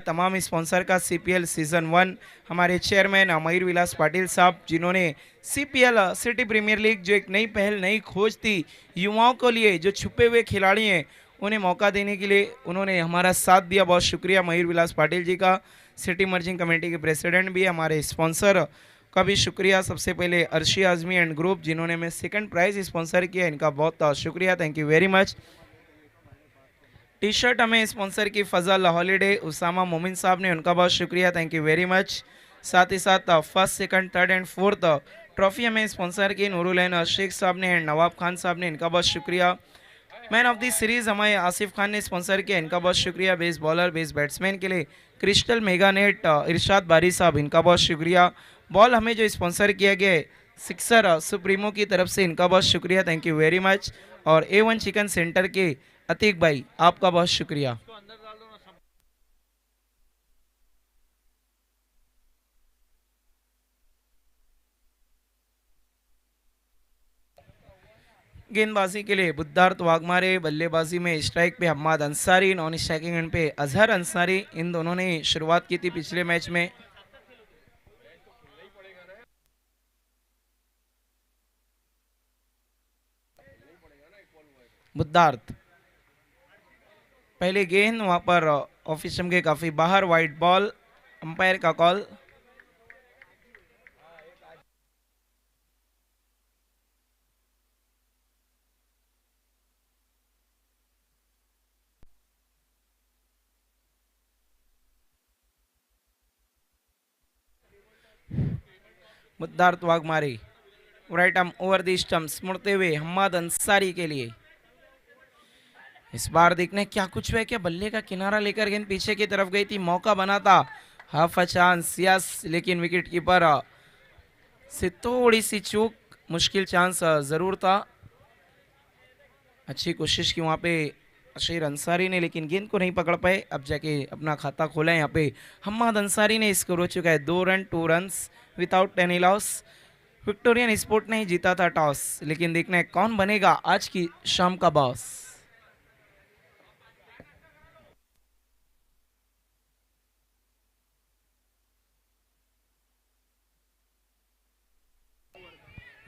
तमाम स्पॉन्सर का CPL season 1 हमारे चेयरमैन मयूर विलास पाटिल साहब, जिन्होंने सीपीएल सिटी प्रीमियर लीग जो एक नई पहल नई खोज थी युवाओं को लिए, जो छुपे हुए खिलाड़ी हैं उन्हें मौका देने के लिए उन्होंने हमारा साथ दिया। बहुत शुक्रिया मयूर विलास पाटिल जी का। सिटी मर्जिंग कमेटी के प्रेसिडेंट भी, हमारे स्पॉन्सर का भी शुक्रिया। सबसे पहले अर्शी आजमी एंड ग्रुप, जिन्होंने मैं सेकंड प्राइज स्पॉन्सर किया, इनका बहुत शुक्रिया, thank you very much. T shirt हमें स्पॉन्सर की फजल हॉलीडे उसामा मोमिन साहब ने, उनका बहुत शुक्रिया, थैंक यू वेरी मच। साथ ही साथ first second third and fourth trophy हमें स्पॉन्सर की नूरुलैन शेख साहब ने एंड नवाब खान साहब ने, इनका बहुत शुक्रिया। मैन ऑफ द सीरीज हमें आसिफ खान ने स्पॉन्सर किया, इनका बहुत शुक्रिया। बेस्ट बॉलर बेस्ट बैट्समैन के लिए क्रिस्टल मेगा नेट इरशाद बारी साहब, इनका बहुत शुक्रिया। बॉल हमें जो स्पॉन्सर किया गया है सिक्सर सुप्रीमो की तरफ से, इनका बहुत शुक्रिया, थैंक यू वेरी मच। और A1 चिकन सेंटर के अतीक भाई, आपका बहुत शुक्रिया। गेंदबाजी के लिए बुद्धार्थ वाघमारे, बल्लेबाजी में स्ट्राइक पे Hammad Ansari, non striking and पे अजहर अंसारी, इन दोनों ने शुरुआत की थी पिछले मैच में। बुद्धार्थ पहले गेंद वहां पर ऑफिस के काफी बाहर, वाइड बॉल, अंपायर का call. Buddharth Waghmare right arm over the stumps, मुड़ते हुए हम्माद अंसारी के लिए। इस बार देखने क्या कुछ हुआ, क्या बल्ले का किनारा लेकर गेंद पीछे की तरफ गई थी, मौका बना था, हाफ अ चांस यस, लेकिन विकेट कीपर से थोड़ी सी चूक, मुश्किल चांस जरूर था। अच्छी कोशिश की वहां पे अशीर अंसारी ने, लेकिन गेंद को नहीं पकड़ पाए। अब जाके अपना खाता खोला है यहाँ पे हम्माद अंसारी ने। स्कोर हो चुका है 2 run 2 runs without any loss. Victorian sport ने जीता था टॉस, लेकिन देखना है कौन बनेगा आज की शाम का बॉस।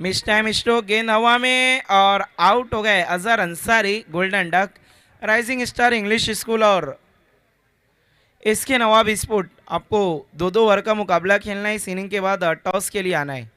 मिस टाइम स्ट्रोक, गेंद हवा में और आउट हो गए Azhar Ansari. Golden duck, rising star English school और इसके नवाब स्पोर्ट, आपको 2-2 ओवर का मुकाबला खेलना है। इस इनिंग के बाद टॉस के लिए आना है।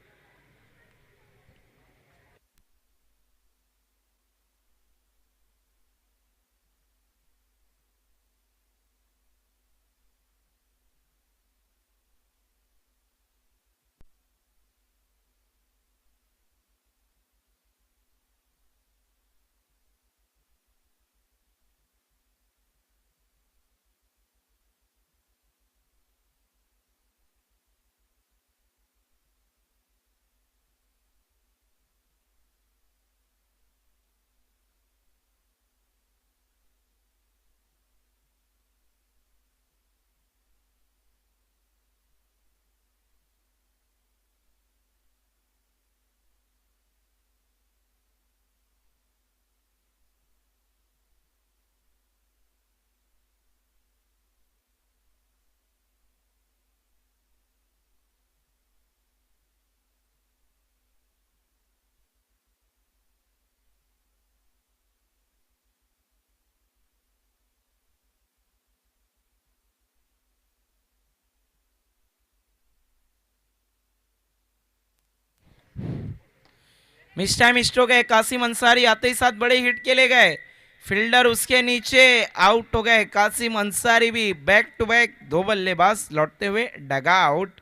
मिस टाइम स्ट्रोक है, कासिम अंसारी आते ही साथ बड़े हिट के ले गए, फील्डर उसके नीचे, आउट हो गए कासिम अंसारी भी। बैक टू बैक 2 बल्लेबाज लौटते हुए डगा आउट।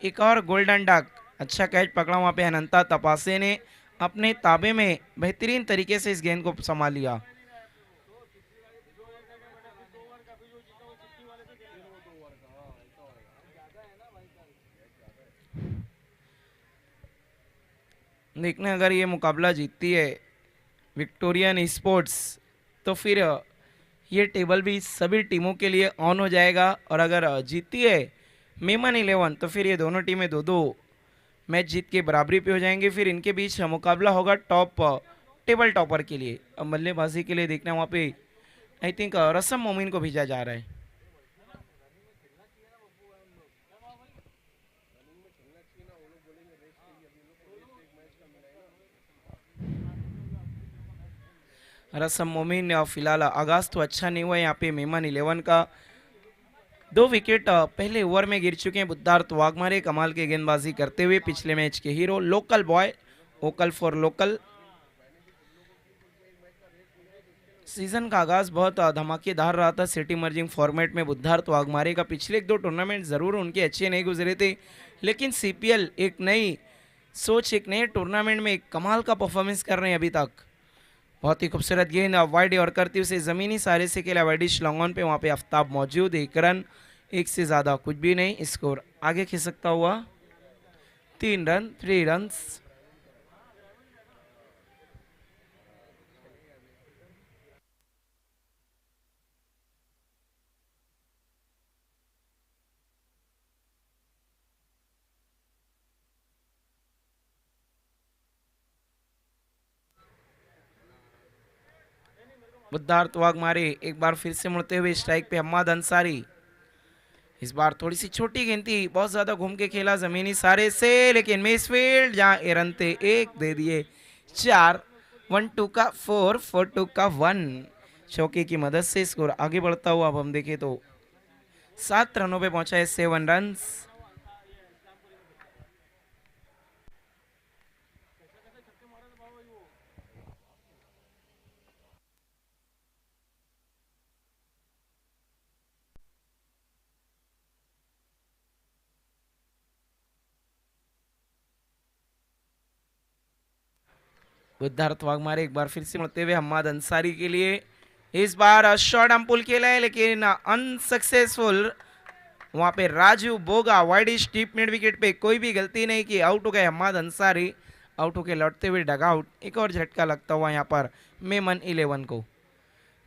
एक और गोल्डन डक, अच्छा कैच पकड़ा वहां पे अनंता तपासे ने, अपने ताबे में बेहतरीन तरीके से इस गेंद को संभाल लिया। देखने अगर ये मुकाबला जीतती है विक्टोरियन स्पोर्ट्स, तो फिर ये टेबल भी सभी टीमों के लिए ऑन हो जाएगा। और अगर जीतती है मेमन 11, तो फिर ये दोनों टीमें 2-2 मैच जीत के बराबरी पे हो जाएंगे। फिर इनके बीच मुकाबला होगा टॉप टेबल टॉपर के लिए। अब बल्लेबाजी के लिए देखना वहाँ पे आई थिंक रसम मोमिन को भेजा जा रहा है। रसम मोमिन फिलहाल आगाज तो अच्छा नहीं हुआ यहाँ पे मेमन 11 का। 2 विकेट पहले ओवर में गिर चुके हैं बुद्धार्थ वाघमारे कमाल के गेंदबाजी करते हुए, पिछले मैच के hero, local boy, vocal for local. Season का आगाज बहुत धमाकेदार रहा था सिटी मर्जिंग फॉर्मेट में। बुद्धार्थ वाघमारे का पिछले 1-2 टूर्नामेंट जरूर उनके अच्छे नहीं गुजरे थे, लेकिन सीपीएल एक नई सोच, एक नए टूर्नामेंट में एक कमाल का परफॉर्मेंस कर रहे हैं अभी तक। बहुत ही खूबसूरत गेंद वाइड और करती उसे जमीनी सारे से खेला वाइडिश लॉन्ग ऑन पे, वहां पे आफ्ताब मौजूद। 1 रन, एक से ज्यादा कुछ भी नहीं, स्कोर आगे खिसकता हुआ 3 रन, 3 रन। बुद्धार्थ वाघमारे एक बार फिर से मुड़ते हुए स्ट्राइक पे अहमद अंसारी। इस बार थोड़ी सी छोटी गेंद थी, बहुत ज्यादा घूम के खेला जमीनी सारे से, लेकिन मिसफील्ड, जहां एरनते एक दे दिए 4। 1-2 का 4, 4-2 का 1। चौके की मदद से स्कोर आगे बढ़ता हुआ अब हम देखें तो 7 रनों पे पहुंचा है, 7 रन। बुद्धार्थ वाघमारे एक बार फिर से मुड़ते हुए अहमद अंसारी के लिए। इस बार शॉर्ट आर्म पुल खेला है लेकिन अनसक्सेसफुल। वहां पे Raju Boga wideish deep mid wicket पे कोई भी गलती नहीं की, आउट हो गए अहमद अंसारी। आउट होके लौटते हुए डगआउट, एक और झटका लगता हुआ यहाँ पर मेमन 11 को।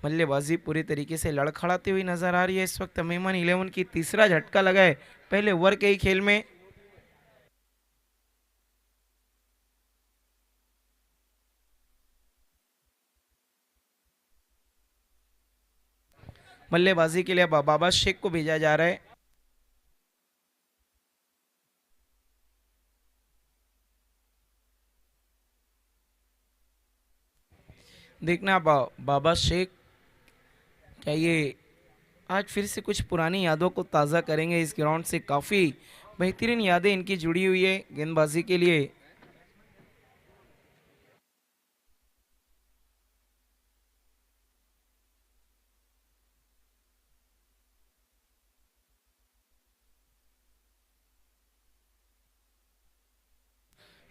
बल्लेबाजी पूरी तरीके से लड़खड़ाती हुई नजर आ रही है इस वक्त मेमन 11 की। तीसरा झटका लगा है पहले ओवर के ही खेल में। बल्लेबाजी के लिए बाबा शेख को भेजा जा रहा है। देखना बाबा शेख क्या ये आज फिर से कुछ पुरानी यादों को ताज़ा करेंगे। इस ग्राउंड से काफ़ी बेहतरीन यादें इनकी जुड़ी हुई है गेंदबाजी के लिए।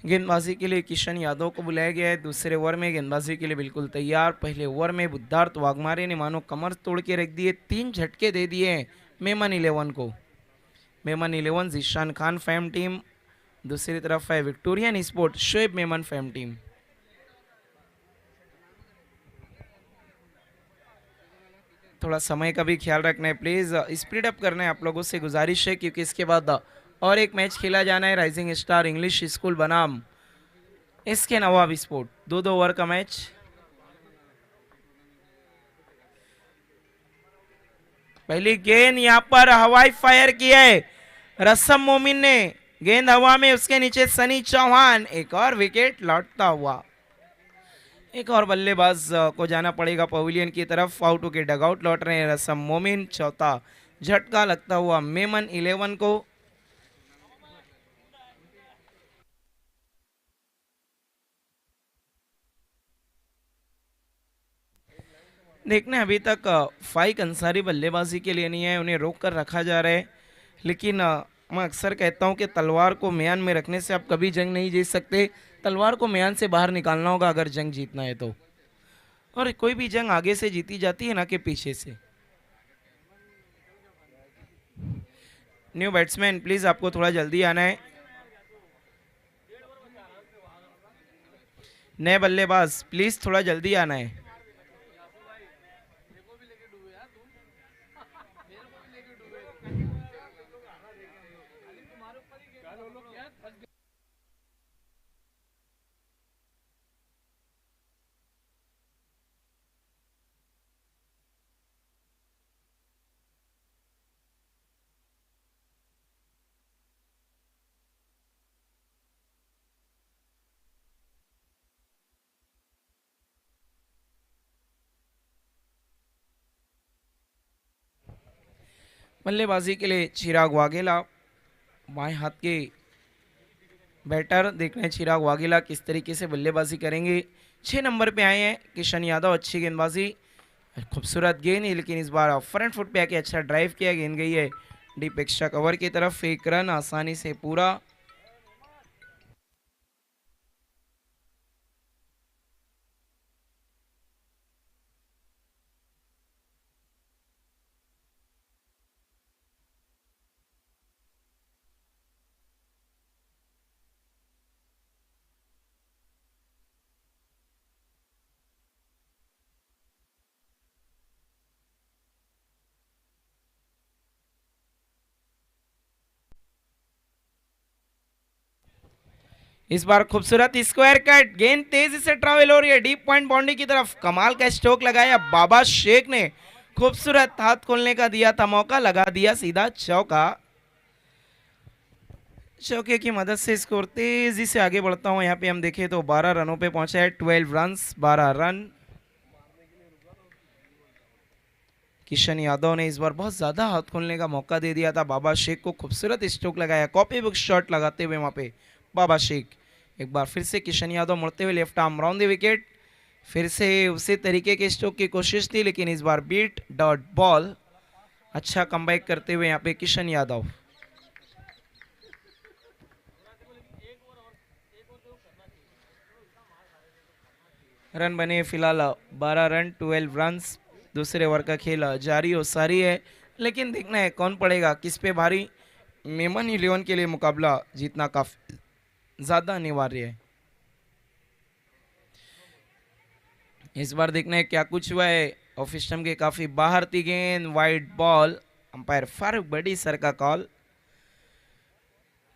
गेंदबाजी के लिए किशन यादव को बुलाया गया है। दूसरे ओवर में गेंदबाजी के लिए बिल्कुल तैयार। पहले ओवर में बुद्धार्थ वाघमारे ने मानो कमर तोड़ के रख दिए, 3 झटके दे दिए मेमन 11 को। मेमन 11 जीशान खान फैम टीम, दूसरी तरफ है Victorian sport Shoaib Memon Fam team. थोड़ा समय का भी ख्याल रखना है प्लीज़, स्पीड अप करना है आप लोगों से गुजारिश है, क्योंकि इसके बाद और एक मैच खेला जाना है राइजिंग स्टार इंग्लिश स्कूल बनाम इसके नवाब स्पोर्ट। 2-2 ओवर का मैच। पहली गेंद यहां पर हवाई फायर की है रसम मोमिन ने, गेंद हवा में, उसके नीचे सनी चौहान। एक और विकेट लौटता हुआ। एक और बल्लेबाज को जाना पड़ेगा पवेलियन की तरफ। आउट होकर डगआउट लौट रहे हैं रसम मोमिन। चौथा झटका लगता हुआ मेमन 11 को। देखने अभी तक फाइक अंसारी बल्लेबाजी के लिए नहीं है, उन्हें रोक कर रखा जा रहा है। लेकिन मैं अक्सर कहता हूं कि तलवार को म्यान में रखने से आप कभी जंग नहीं जीत सकते। तलवार को म्यान से बाहर निकालना होगा अगर जंग जीतना है तो। और कोई भी जंग आगे से जीती जाती है ना कि पीछे से। न्यू बैट्समैन प्लीज आपको थोड़ा जल्दी आना है। नए बल्लेबाज प्लीज थोड़ा जल्दी आना है। बल्लेबाजी के लिए चिराग वाघेला, बाएं हाथ के बैटर। देख रहे हैं चिराग वाघेला किस तरीके से बल्लेबाजी करेंगे। 6 नंबर पे आए हैं किशन यादव, अच्छी गेंदबाजी, खूबसूरत गेंद, लेकिन इस बार फ्रंट फुट पे आके अच्छा ड्राइव किया, गेंद गई है डीप एक्स्ट्रा कवर की तरफ। 1 रन आसानी से पूरा। इस बार खूबसूरत स्क्वायर कट, गेंद तेजी से ट्रैवल हो रही है डीप पॉइंट बाउंड्री की तरफ। कमाल का स्ट्रोक लगाया बाबा शेख ने, खूबसूरत हाथ खोलने का दिया था मौका, लगा दिया सीधा चौका। चौके की मदद से स्कोर तेजी से आगे बढ़ता हूं। यहाँ पे हम देखें तो 12 रनों पे पहुंचा है, 12 रन, 12 रन। किशन यादव ने इस बार बहुत ज्यादा हाथ खोलने का मौका दे दिया था बाबा शेख को, खूबसूरत स्ट्रोक लगाया, कॉपी बुक शॉट लगाते हुए वहां पे बाबा शेख। एक बार फिर से किशन यादव मुड़ते हुए left arm round the wicket, फिर से उसी तरीके के स्ट्रोक की कोशिश थी, लेकिन इस बार बीट डॉट बॉल। अच्छा कमबैक करते हुए यहाँ पे किशन यादव। रन बने फिलहाल 12 रन, 12 रन। दूसरे ओवर का खेल जारी और सारी है, लेकिन देखना है कौन पड़ेगा किस पे भारी। मेमन 11 के लिए मुकाबला जीतना काफी ज्यादा अनिवार्य है। इस बार देखना है क्या कुछ हुआ है। ऑफ स्टंप के काफी बाहर थी गेंद, वाइड बॉल, अंपायर फारूक बड़ी सर का कॉल।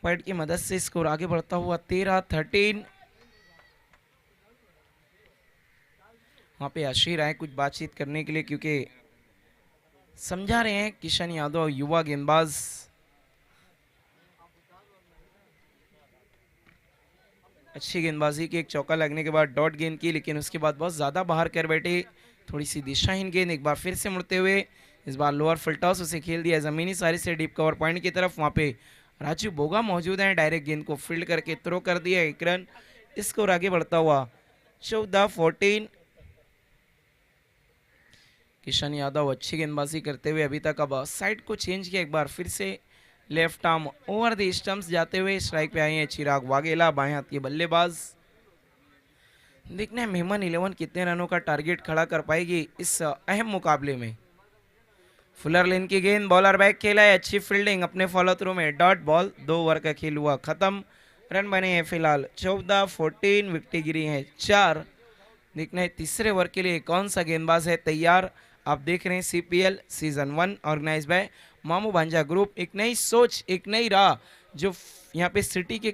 वाइड की मदद से स्कोर आगे बढ़ता हुआ 13-13। वहां पे अशीर आए कुछ बातचीत करने के लिए, क्योंकि समझा रहे हैं किशन यादव युवा गेंदबाज। अच्छी गेंदबाजी की, एक चौका लगने के बाद डॉट गेंद की, लेकिन उसके बाद बहुत ज़्यादा बाहर कर बैठे, थोड़ी सी दिशाहीन गेंद। एक बार फिर से मुड़ते हुए, इस बार लोअर फुल टॉस उसे खेल दिया ज़मीनी सारी से डीप कवर पॉइंट की तरफ। वहाँ पे राजू बोगा मौजूद हैं, डायरेक्ट गेंद को फील्ड करके थ्रो कर दिया, 1 रन। स्कोर आगे बढ़ता हुआ 14-14। किशन यादव अच्छी गेंदबाजी करते हुए अभी तक, अब साइड को चेंज किया, एक बार फिर से left arm over the stumps जाते हुए स्ट्राइक पे आए हैं चिराग वाघेला, बाएं हाथ के बल्लेबाज। देखना है मेहमान 11 कितने रनों का टारगेट खड़ा कर पाएगी इस अहम मुकाबले में। फुलर लेन की गेंद, बॉलर बैक खेला है, अच्छी फील्डिंग, अपने फॉलो थ्रू में डॉट बॉल। 2 ओवर का खेल हुआ खत्म, रन बने हैं फिलहाल 14-14, विकेटें गिरी हैं 4। देखना है तीसरे ओवर के लिए कौन सा गेंदबाज है तैयार। आप देख रहे हैं CPL season 1 organise by Mamu Bhanja group. एक नई सोच, एक नई राह जो यहाँ पे सिटी के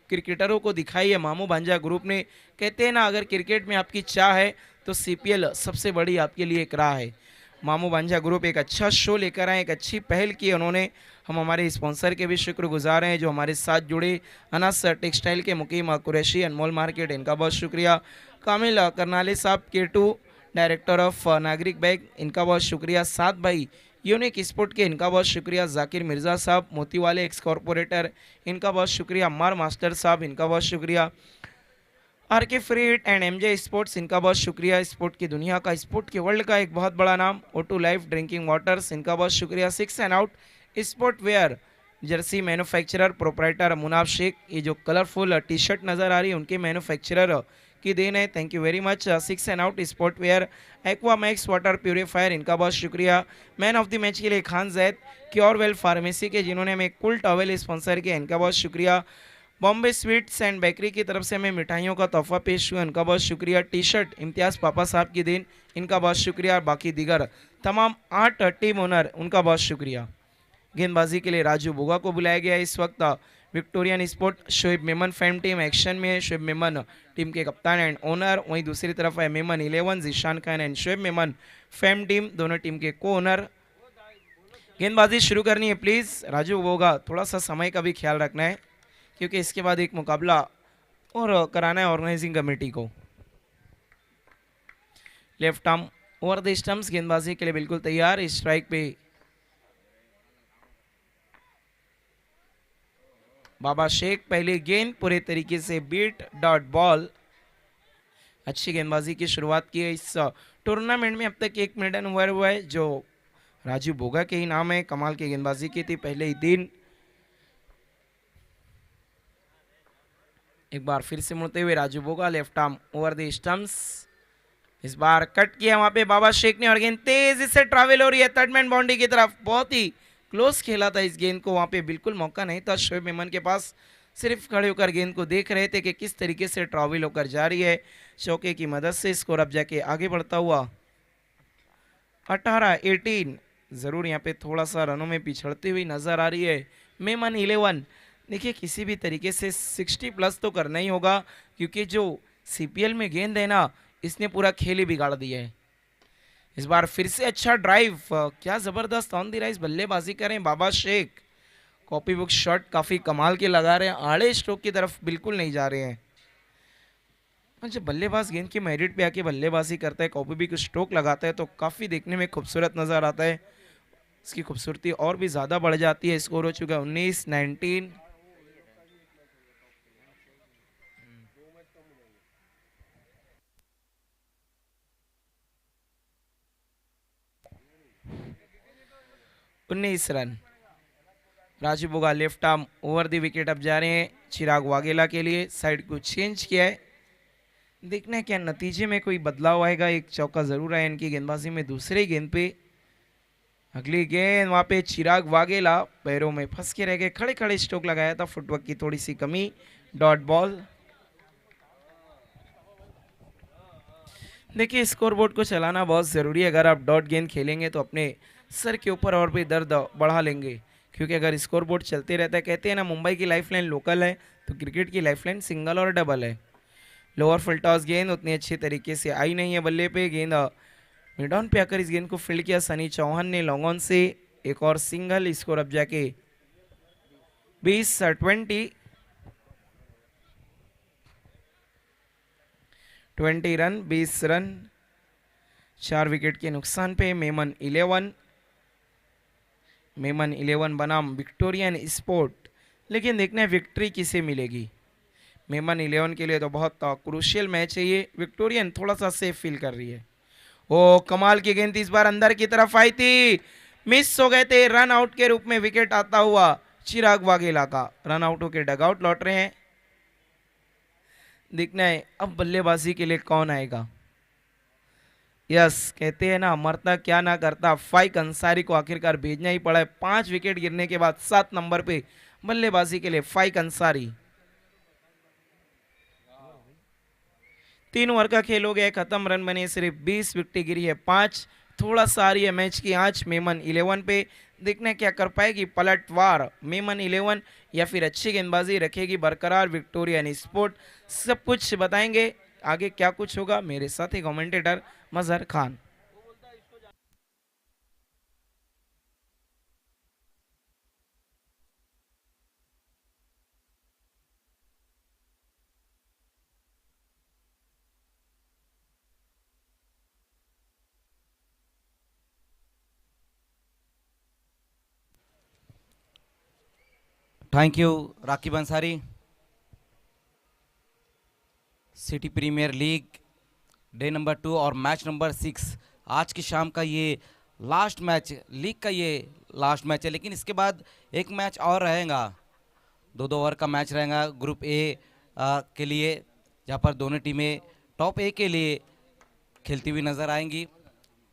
क्रिकेटरों को दिखाई है मामू भांजा ग्रुप ने। कहते हैं ना, अगर क्रिकेट में आपकी चाह है तो सीपीएल सबसे बड़ी आपके लिए एक राह है। मामू भांजा ग्रुप एक अच्छा शो लेकर आए, एक अच्छी पहल की उन्होंने। हम हमारे स्पॉन्सर के भी शुक्रगुजार हैं जो हमारे साथ जुड़े। अनास टेक्सटाइल के मुकीम कुरैशी अनमोल मार्केट, इनका बहुत शुक्रिया। कामिल करनाले साहब K2 डायरेक्टर ऑफ नागरिक बैंक, इनका बहुत शुक्रिया। सात भाई यूनिक स्पोर्ट के, इनका बहुत शुक्रिया। जाकिर मिर्ज़ा साहब मोती वाले एक्स कॉरपोरेटर, इनका बहुत शुक्रिया। अम्मार मास्टर साहब, इनका बहुत शुक्रिया। RK फ्रीट एंड MJ स्पोर्ट्स, इनका बहुत शुक्रिया। स्पोर्ट की दुनिया का, स्पोर्ट के वर्ल्ड का एक बहुत बड़ा नाम O2 लाइफ ड्रिंकिंग वाटर्स, इनका बहुत शुक्रिया। 6 and out sport wear jersey manufacturer proprietor Munaf Shaikh, ये जो कलरफुल टी शर्ट नज़र आ रही है उनके मैन्युफैक्चरर की देन है, thank you very much. 6 and out sport wear aqua max water purifier, इनका बहुत शुक्रिया। मैन ऑफ द मैच के लिए खान जैद क्योरवेल फार्मेसी के, जिन्होंने हमें कुल टॉवेल स्पॉन्सर किया, इनका बहुत शुक्रिया। बॉम्बे स्वीट्स एंड बेकरी की तरफ से हमें मिठाइयों का तोहफा पेश हुआ, इनका बहुत शुक्रिया। टी शर्ट इम्तियाज़ पापा साहब की देन, इनका बहुत शुक्रिया। बाकी दीगर तमाम 8 टीम ओनर, उनका बहुत शुक्रिया। गेंदबाजी के लिए राजू बोगा को बुलाया गया इस वक्त। Victorian sport Shoaib Memon Fam team action में, शोएब मेमन टीम के कप्तान एंड ओनर। वहीं दूसरी तरफ है Memon 11 Zeeshan Khan and Shoaib Memon Fam team, दोनों टीम के को ओनर। गेंदबाजी शुरू करनी है प्लीज राजू बोगा, थोड़ा सा समय का भी ख्याल रखना है क्योंकि इसके बाद एक मुकाबला और कराना है ऑर्गेनाइजिंग कमेटी को। Left arm over the stumps, गेंदबाजी के लिए बिल्कुल तैयार। स्ट्राइक पे बाबा शेख पहली गेंद पूरे तरीके से बीट डॉट बॉल। अच्छी गेंदबाजी की शुरुआत की है इस टूर्नामेंट में। अब तक 1 मिनट ओवर हुआ है जो राजू बोगा के ही नाम है। कमाल की गेंदबाजी की थी पहले ही दिन। एक बार फिर से मुड़ते हुए Raju Boga, left arm over the stumps. इस बार कट किया वहां पे बाबा शेख ने और गेंद तेजी से ट्रैवल हो रही है थर्ड मैन बाउंड्री की तरफ। बहुत ही क्लोज खेला था इस गेंद को, वहां पे बिल्कुल मौका नहीं था शोएब मेमन के पास। सिर्फ खड़े होकर गेंद को देख रहे थे कि किस तरीके से ट्रैवल होकर जा रही है। चौके की मदद से स्कोर अब जाके आगे बढ़ता हुआ 18-18। जरूर यहाँ पे थोड़ा सा रनों में पिछड़ती हुई नजर आ रही है मेमन 11। देखिए किसी भी तरीके से 60 प्लस तो करना ही होगा, क्योंकि जो सीपीएल में गेंद है ना, इसने पूरा खेल ही बिगाड़ दिया है। इस बार फिर से अच्छा ड्राइव, क्या जबरदस्त ऑन द राइज बल्लेबाजी करें बाबा शेख। कॉपी बुक शॉट काफी कमाल के लगा रहे हैं, आड़े स्ट्रोक की तरफ बिल्कुल नहीं जा रहे हैं। जब बल्लेबाज गेंद की मेरिट पे आके बल्लेबाजी करता है, कॉपी बुक स्ट्रोक लगाता है, तो काफी देखने में खूबसूरत नजर आता है। इसकी खूबसूरती और भी ज्यादा बढ़ जाती है। स्कोर हो चुका है 19-19। उन्नीस run. Raju Boga left arm over the wicket अब जा रहे हैं चिराग वाघेला के लिए। साइड को चेंज किया है, देखना है क्या नतीजे में कोई बदलाव आएगा। एक चौका जरूर आया इनकी गेंदबाजी में दूसरे गेंद पे। अगली गेंद वहां पे चिराग वाघेला पैरों में फंस के रह गए, खड़े खड़े स्ट्रोक लगाया था, फुटवर्क की थोड़ी सी कमी। Dot ball. देखिए स्कोरबोर्ड को चलाना बहुत ज़रूरी है। अगर आप डॉट गेंद खेलेंगे तो अपने सर के ऊपर और भी दर्द बढ़ा लेंगे, क्योंकि अगर स्कोरबोर्ड चलते रहता है, कहते हैं ना मुंबई की लाइफलाइन लोकल है, तो क्रिकेट की लाइफलाइन सिंगल और डबल है। लोअर फुल टॉस गेंद उतनी अच्छी तरीके से आई नहीं है बल्ले पे। गेंद मिड ऑन पे आकर इस गेंद को फील्ड किया सनी चौहान ने लॉन्ग ऑन से। एक और सिंगल, स्कोर अब जाके 20-20 रन, 20 रन। 4 विकेट के नुकसान पे मेमन 11 बनाम विक्टोरियन स्पोर्ट। लेकिन देखना है विक्ट्री किसे मिलेगी। मेमन 11 के लिए तो बहुत क्रूशियल मैच है ये। विक्टोरियन थोड़ा सा सेफ फील कर रही है। ओ कमाल की गेंद इस बार अंदर की तरफ आई थी, मिस हो गए थे। रन आउट के रूप में विकेट आता हुआ चिराग वाघेला का। रन आउट होकर डगआउट लौट रहे हैं। देखना है अब बल्लेबाजी के लिए कौन आएगा। यस, कहते हैं ना मरता क्या ना करता, फाइक अंसारी को आखिरकार भेजना ही पड़ा है। 5 विकेट गिरने के बाद 7 नंबर पे बल्लेबाजी के लिए फाइक अंसारी। 3 ओवर का खेल हो गया खत्म, रन बने सिर्फ 20, विकेट गिरी है 5। थोड़ा सा आ रही है मैच की आंच मेमन 11 पे। देखना क्या कर पाएगी पलटवार मेमन 11, या फिर अच्छी गेंदबाजी रखेगी बरकरार विक्टोरियन स्पोर्ट। सब कुछ बताएंगे आगे क्या कुछ होगा मेरे साथ ही commentator Mazhar Khan. Thank you Raqib Ansari. City premier league day number 2 और मैच नंबर 6, आज की शाम का ये लास्ट मैच, लीग का ये लास्ट मैच है। लेकिन इसके बाद एक मैच और रहेगा, 2-2 ओवर का मैच रहेगा ग्रुप ए के लिए, जहाँ पर दोनों टीमें टॉप ए के लिए खेलती हुई नजर आएंगी।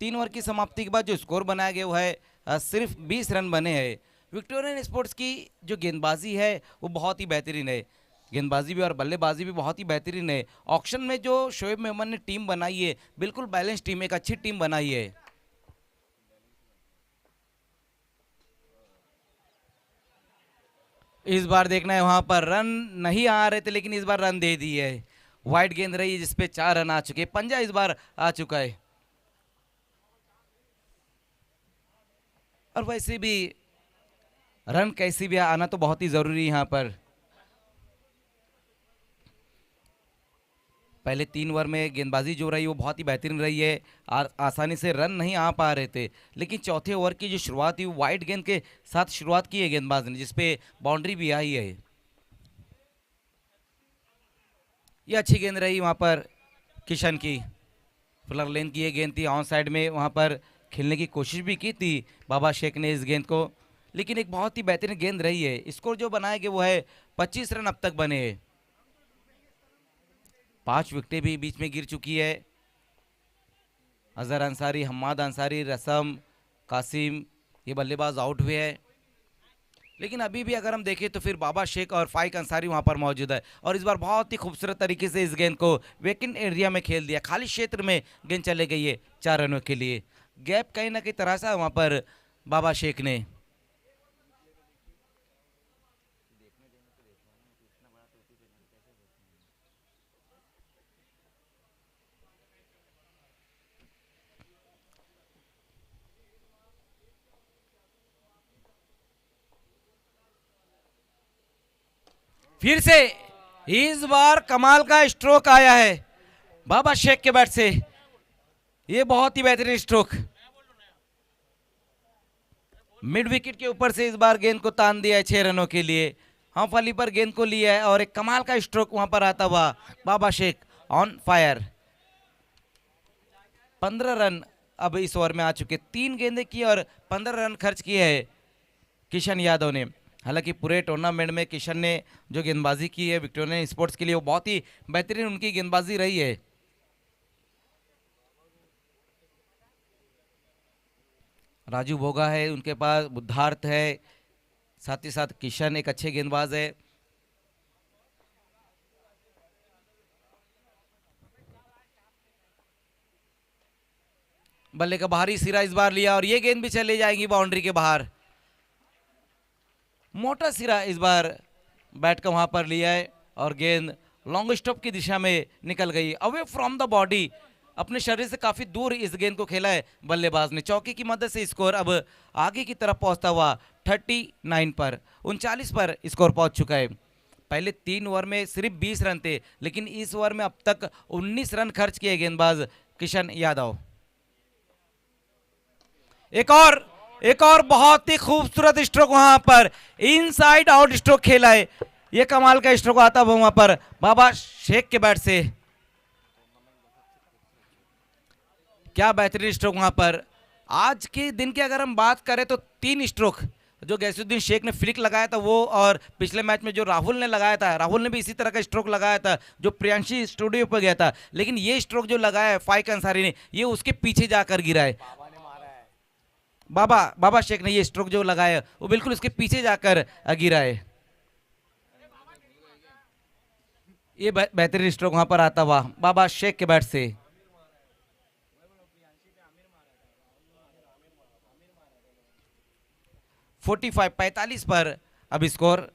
3 ओवर की समाप्ति के बाद जो स्कोर बनाया गया वो है सिर्फ 20 रन बने हैं। विक्टोरियन स्पोर्ट्स की जो गेंदबाजी है वो बहुत ही बेहतरीन है, गेंदबाजी भी और बल्लेबाजी भी बहुत ही बेहतरीन है। ऑक्शन में जो शोएब मेमन ने टीम बनाई है, बिल्कुल बैलेंस टीम, एक अच्छी टीम बनाई है। इस बार देखना है, वहां पर रन नहीं आ रहे थे लेकिन इस बार रन दे दी है। वाइड गेंद रही जिसपे 4 रन आ चुके, पंजा इस बार आ चुका है। और वैसे भी रन कैसी भी आना तो बहुत ही जरूरी है यहाँ पर। पहले 3 ओवर में गेंदबाजी जो रही वो बहुत ही बेहतरीन रही है, आसानी से रन नहीं आ पा रहे थे। लेकिन चौथे ओवर की जो शुरुआत हुई वाइड गेंद के साथ शुरुआत की है गेंदबाज ने, जिसपे बाउंड्री भी आई है। ये अच्छी गेंद रही वहाँ पर किशन की। फुलर लेन की ये गेंद थी ऑन साइड में, वहाँ पर खेलने की कोशिश भी की थी बाबा शेख ने इस गेंद को, लेकिन एक बहुत ही बेहतरीन गेंद रही है। स्कोर जो बनाए गए वो है 25 रन अब तक बने हैं। 5 विकेटें भी बीच में गिर चुकी है। अजहर अंसारी, हम्माद अंसारी, रसम, कासिम ये बल्लेबाज आउट हुए हैं, लेकिन अभी भी अगर हम देखें तो फिर बाबा शेख और फाइक अंसारी वहां पर मौजूद है और इस बार बहुत ही खूबसूरत तरीके से इस गेंद को वेकेंट एरिया में खेल दिया। खाली क्षेत्र में गेंद चले गई है 4 रनों के लिए। गैप कहीं ना कहीं तरह सा वहां पर बाबा शेख ने। फिर से इस बार कमाल का स्ट्रोक आया है बाबा शेख के बैट से। ये बहुत ही बेहतरीन स्ट्रोक, मिड विकेट के ऊपर से इस बार गेंद को तान दिया है 6 रनों के लिए। हाफ वाली पर गेंद को लिया है और एक कमाल का स्ट्रोक वहां पर आता हुआ बाबा शेख ऑन फायर। 15 रन अब इस ओवर में आ चुके। 3 गेंदें की और 15 रन खर्च किए हैं किशन यादव ने। हालांकि पूरे टूर्नामेंट में किशन ने जो गेंदबाजी की है विक्टोरिया स्पोर्ट्स के लिए वो बहुत ही बेहतरीन उनकी गेंदबाजी रही है। राजू भोगा है उनके पास, बुद्धार्थ है, साथ ही साथ किशन एक अच्छे गेंदबाज है। बल्ले का बाहरी सिरा इस बार लिया और ये गेंद भी चली जाएगी बाउंड्री के बाहर। मोटा सिरा इस बार बैट का वहां पर लिया है और गेंद लॉन्ग स्टॉप की दिशा में निकल गई, अवे फ्रॉम द बॉडी। अपने शरीर से काफी दूर इस गेंद को खेला है बल्लेबाज ने। चौके की मदद से स्कोर अब आगे की तरफ पहुंचता हुआ 39 पर 39 पर स्कोर पहुंच चुका है। पहले 3 ओवर में सिर्फ 20 रन थे, लेकिन इस ओवर में अब तक 19 रन खर्च किए गेंदबाज किशन यादव। एक और बहुत ही खूबसूरत स्ट्रोक वहां पर इनसाइड आउट स्ट्रोक खेला है। ये कमाल का स्ट्रोक आता है वहां पर बाबा शेख के बैट से। क्या बेहतरीन स्ट्रोक वहां पर। आज के दिन की अगर हम बात करें तो 3 स्ट्रोक जो गैसुद्दीन शेख ने फ्लिक लगाया था वो, और पिछले मैच में जो राहुल ने लगाया था, राहुल ने भी इसी तरह का स्ट्रोक लगाया था जो प्रियांशी स्टूडियो पर गया था, लेकिन ये स्ट्रोक जो लगाया है फाइक अंसारी ने ये उसके पीछे जाकर गिरा है। बाबा शेख ने ये स्ट्रोक जो लगाया वो बिल्कुल उसके पीछे जाकर गिरा है। ये बेहतरीन स्ट्रोक वहां पर आता हुआ बाबा शेख के बैट से। पैंतालीस पर अब स्कोर।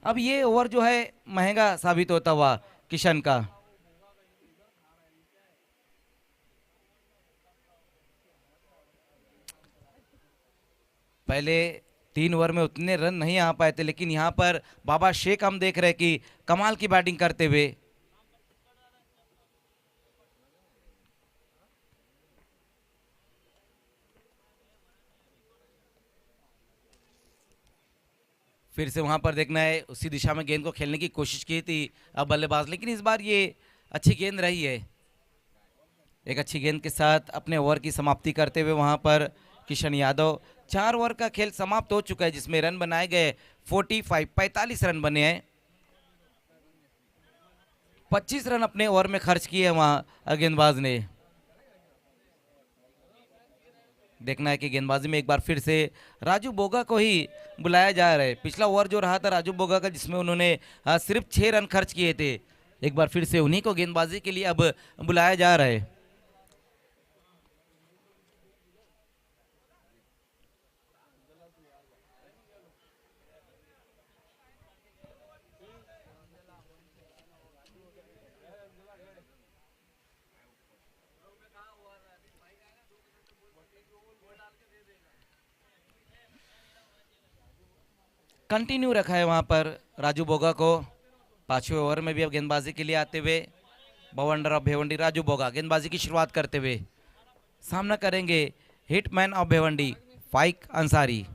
अब ये ओवर जो है महंगा साबित होता हुआ किशन का। पहले 3 ओवर में उतने रन नहीं आ पाए थे, लेकिन यहां पर बाबा शेख हम देख रहे हैं कि कमाल की बैटिंग करते हुए। फिर से वहां पर देखना है, उसी दिशा में गेंद को खेलने की कोशिश की थी अब बल्लेबाज, लेकिन इस बार ये अच्छी गेंद रही है। एक अच्छी गेंद के साथ अपने ओवर की समाप्ति करते हुए वहां पर किशन यादव। 4 ओवर का खेल समाप्त हो चुका है जिसमें रन बनाए गए 45 रन बने हैं। 25 रन अपने ओवर में खर्च किए हैं वहां गेंदबाज ने। देखना है कि गेंदबाजी में एक बार फिर से राजू बोगा को ही बुलाया जा रहा है। पिछला ओवर जो रहा था राजू बोगा का जिसमें उन्होंने सिर्फ 6 रन खर्च किए थे, एक बार फिर से उन्हीं को गेंदबाजी के लिए अब बुलाया जा रहा है। कंटिन्यू रखा है वहां पर राजू बोगा को। 5वें ओवर में भी अब गेंदबाजी के लिए आते हुए बवंडर ऑफ भिवंडी राजू बोगा गेंदबाजी की शुरुआत करते हुए सामना करेंगे हिटमैन ऑफ भिवंडी फाइक अंसारी।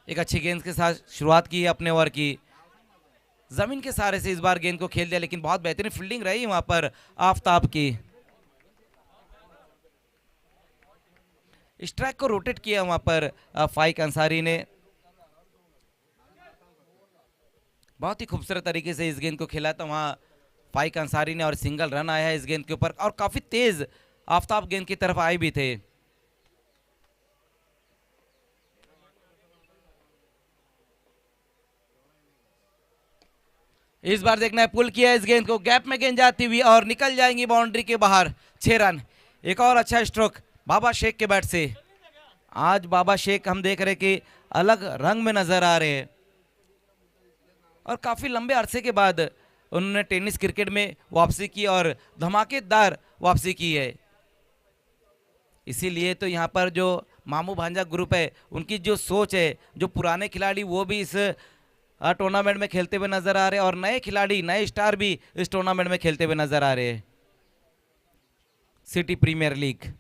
एक अच्छी गेंद के साथ शुरुआत की है अपने ओवर की। जमीन के सहारे से इस बार गेंद को खेल दिया, लेकिन बहुत बेहतरीन फील्डिंग रही वहां पर आफ्ताब की। स्ट्राइक को रोटेट किया वहां पर फाइक अंसारी ने। बहुत ही खूबसूरत तरीके से इस गेंद को खेला था वहां फाइक अंसारी ने, और सिंगल रन आया है इस गेंद के ऊपर, और काफी तेज आफ्ताब गेंद की तरफ आए भी थे। इस बार देखना है, पुल किया इस गेंद को, गैप में गेंद जाती हुई और निकल जाएंगी बाउंड्री के बाहर। 6 रन। एक और अच्छा स्ट्रोक बाबा शेख के बैट से। आज बाबा शेख हम देख रहे कि अलग रंग में नजर आ रहे हैं, और काफी लंबे अरसे के बाद उन्होंने टेनिस क्रिकेट में वापसी की और धमाकेदार वापसी की है। इसीलिए तो यहाँ पर जो मामू भांजा ग्रुप है, उनकी जो सोच है, जो पुराने खिलाड़ी वो भी इस टूर्नामेंट में खेलते हुए नजर आ रहे हैं, और नए खिलाड़ी, नए स्टार भी इस टूर्नामेंट में खेलते हुए नजर आ रहे हैं। सिटी प्रीमियर लीग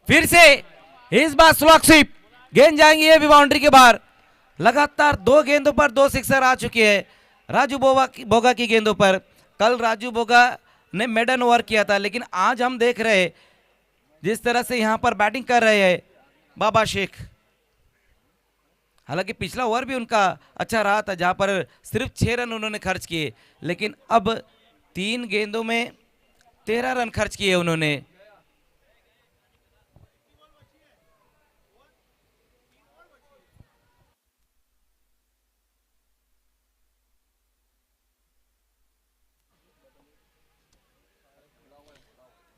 फिर से इस बार स्लॉक स्वीप, गेंद जाएंगी ये भी बाउंड्री के बाहर। लगातार 2 गेंदों पर 2 सिक्सर आ चुके हैं राजू बोगा की गेंदों पर। कल राजू बोगा ने मेडन ओवर किया था, लेकिन आज हम देख रहे हैं जिस तरह से यहां पर बैटिंग कर रहे हैं बाबा शेख। हालांकि पिछला ओवर भी उनका अच्छा रहा था, जहां पर सिर्फ 6 रन उन्होंने खर्च किए, लेकिन अब 3 गेंदों में 13 रन खर्च किए उन्होंने।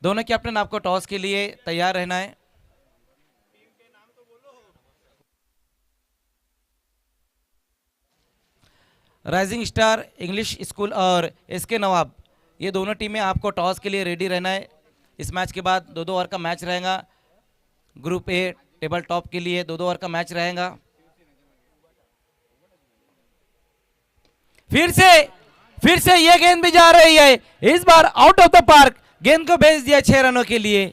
दोनों कैप्टन आपको टॉस के लिए तैयार रहना है। राइजिंग स्टार इंग्लिश स्कूल और एसके नवाब, ये दोनों टीमें आपको टॉस के लिए रेडी रहना है। इस मैच के बाद 2-2 ओवर का मैच रहेगा। ग्रुप ए टेबल टॉप के लिए 2-2 ओवर का मैच रहेगा। फिर से ये गेंद भी जा रही है, इस बार आउट ऑफ द पार्क। गेंद को भेज दिया 6 रनों के लिए।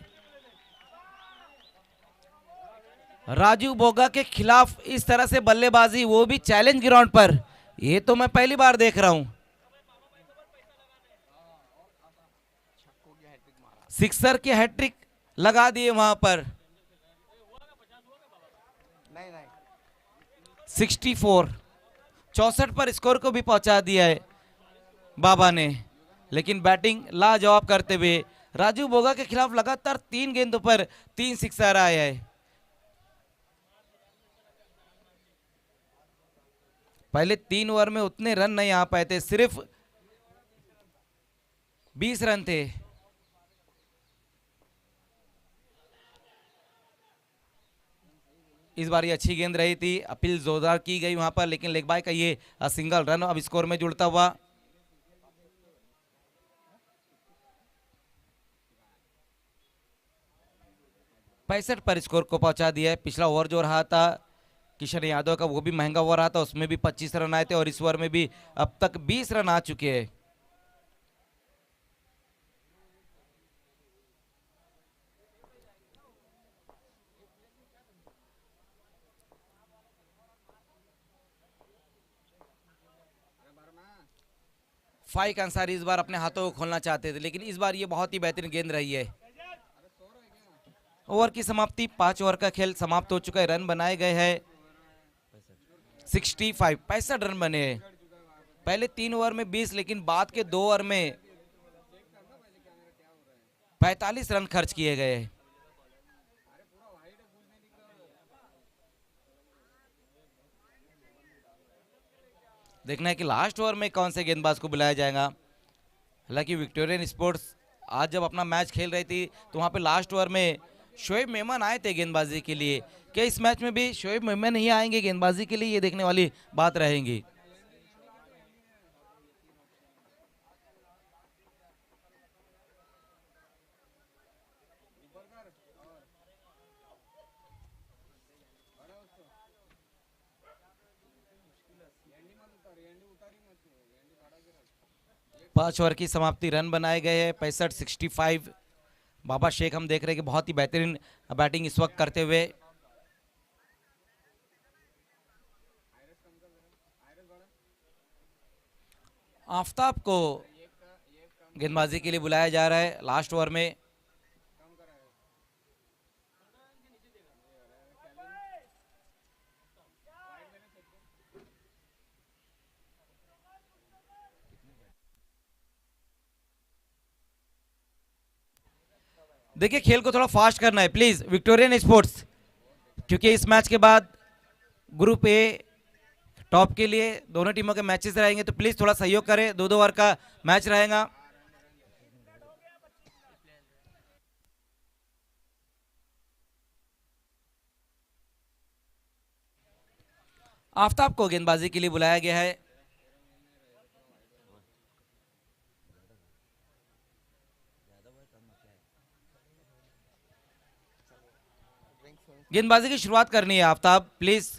राजू बोगा के खिलाफ इस तरह से बल्लेबाजी, वो भी चैलेंज ग्राउंड पर, ये तो मैं पहली बार देख रहा हूं। सिक्सर की हैट्रिक लगा दिए वहां पर। 64 पर स्कोर को भी पहुंचा दिया है बाबा ने, लेकिन बैटिंग लाजवाब करते हुए राजू बोगा के खिलाफ लगातार 3 गेंदों पर 3 सिक्सर आए हैं। पहले 3 ओवर में उतने रन नहीं आ पाए थे, सिर्फ 20 रन थे। इस बार ये अच्छी गेंद रही थी, अपील जोरदार की गई वहां पर, लेकिन लेग बाय का ये सिंगल रन अब स्कोर में जुड़ता हुआ। पैंसठ पर स्कोर को पहुंचा दिया है। पिछला ओवर जो रहा था किशन यादव का, वो भी महंगा ओवर रहा था, उसमें भी 25 रन आए थे, और इस ओवर में भी अब तक 20 रन आ चुके हैं। फाइक अंसारी इस बार अपने हाथों को खोलना चाहते थे, लेकिन इस बार ये बहुत ही बेहतरीन गेंद रही है। ओवर की समाप्ति, 5 ओवर का खेल समाप्त हो चुका है। रन बनाए गए हैं 65 रन बने हैं। पहले 3 ओवर में 20, लेकिन बाद के 2 ओवर में 45 रन खर्च किए गए हैं। देखना है कि लास्ट ओवर में कौन से गेंदबाज को बुलाया जाएगा। हालांकि विक्टोरियन स्पोर्ट्स आज जब अपना मैच खेल रही थी, तो वहां पे लास्ट ओवर में शोएब मेमन आए थे गेंदबाजी के लिए। क्या इस मैच में भी शोएब मेमन ही आएंगे गेंदबाजी के लिए, ये देखने वाली बात रहेगी। पांच ओवर की समाप्ति, रन बनाए गए हैं 65 बाबा शेख हम देख रहे हैं कि बहुत ही बेहतरीन बैटिंग इस वक्त करते हुए। आफताब को गेंदबाजी के लिए बुलाया जा रहा है लास्ट ओवर में। देखिए खेल को थोड़ा फास्ट करना है प्लीज विक्टोरियन स्पोर्ट्स, क्योंकि इस मैच के बाद ग्रुप ए टॉप के लिए दोनों टीमों के मैचेस रहेंगे, तो प्लीज थोड़ा सहयोग करें। 2-2 ओवर का मैच रहेगा। आफताब को गेंदबाजी के लिए बुलाया गया है। गेंदबाजी की शुरुआत करनी है आफताब प्लीज।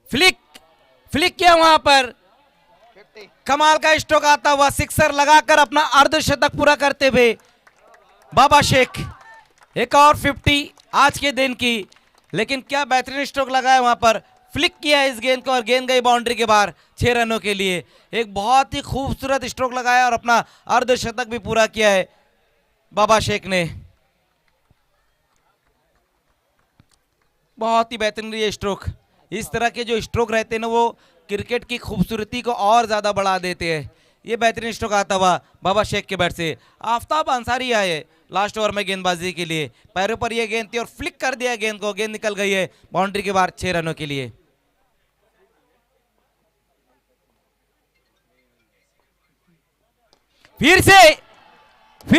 फ्लिक फ्लिक किया वहां पर, कमाल का स्ट्रोक आता हुआ सिक्सर लगाकर अपना अर्धशतक पूरा करते हुए बाबा शेख। एक और 50 आज के दिन की, लेकिन क्या बेहतरीन स्ट्रोक लगाया वहां पर, फ्लिक किया इस गेंद को और गेंद गई बाउंड्री के बाहर 6 रनों के लिए। एक बहुत ही खूबसूरत स्ट्रोक लगाया और अपना अर्धशतक भी पूरा किया है बाबा शेख ने। बहुत ही बेहतरीन ये स्ट्रोक। इस तरह के जो स्ट्रोक रहते हैं ना वो क्रिकेट की खूबसूरती को और ज्यादा बढ़ा देते हैं। ये बेहतरीन स्ट्रोक आता हुआ बाबा शेख के बैट से। आफताब अंसारी आए लास्ट ओवर में गेंदबाजी के लिए, पैरों पर ये गेंद थी और फ्लिक कर दिया गेंद को, गेंद निकल गई है बाउंड्री के बाहर 6 रनों के लिए। फिर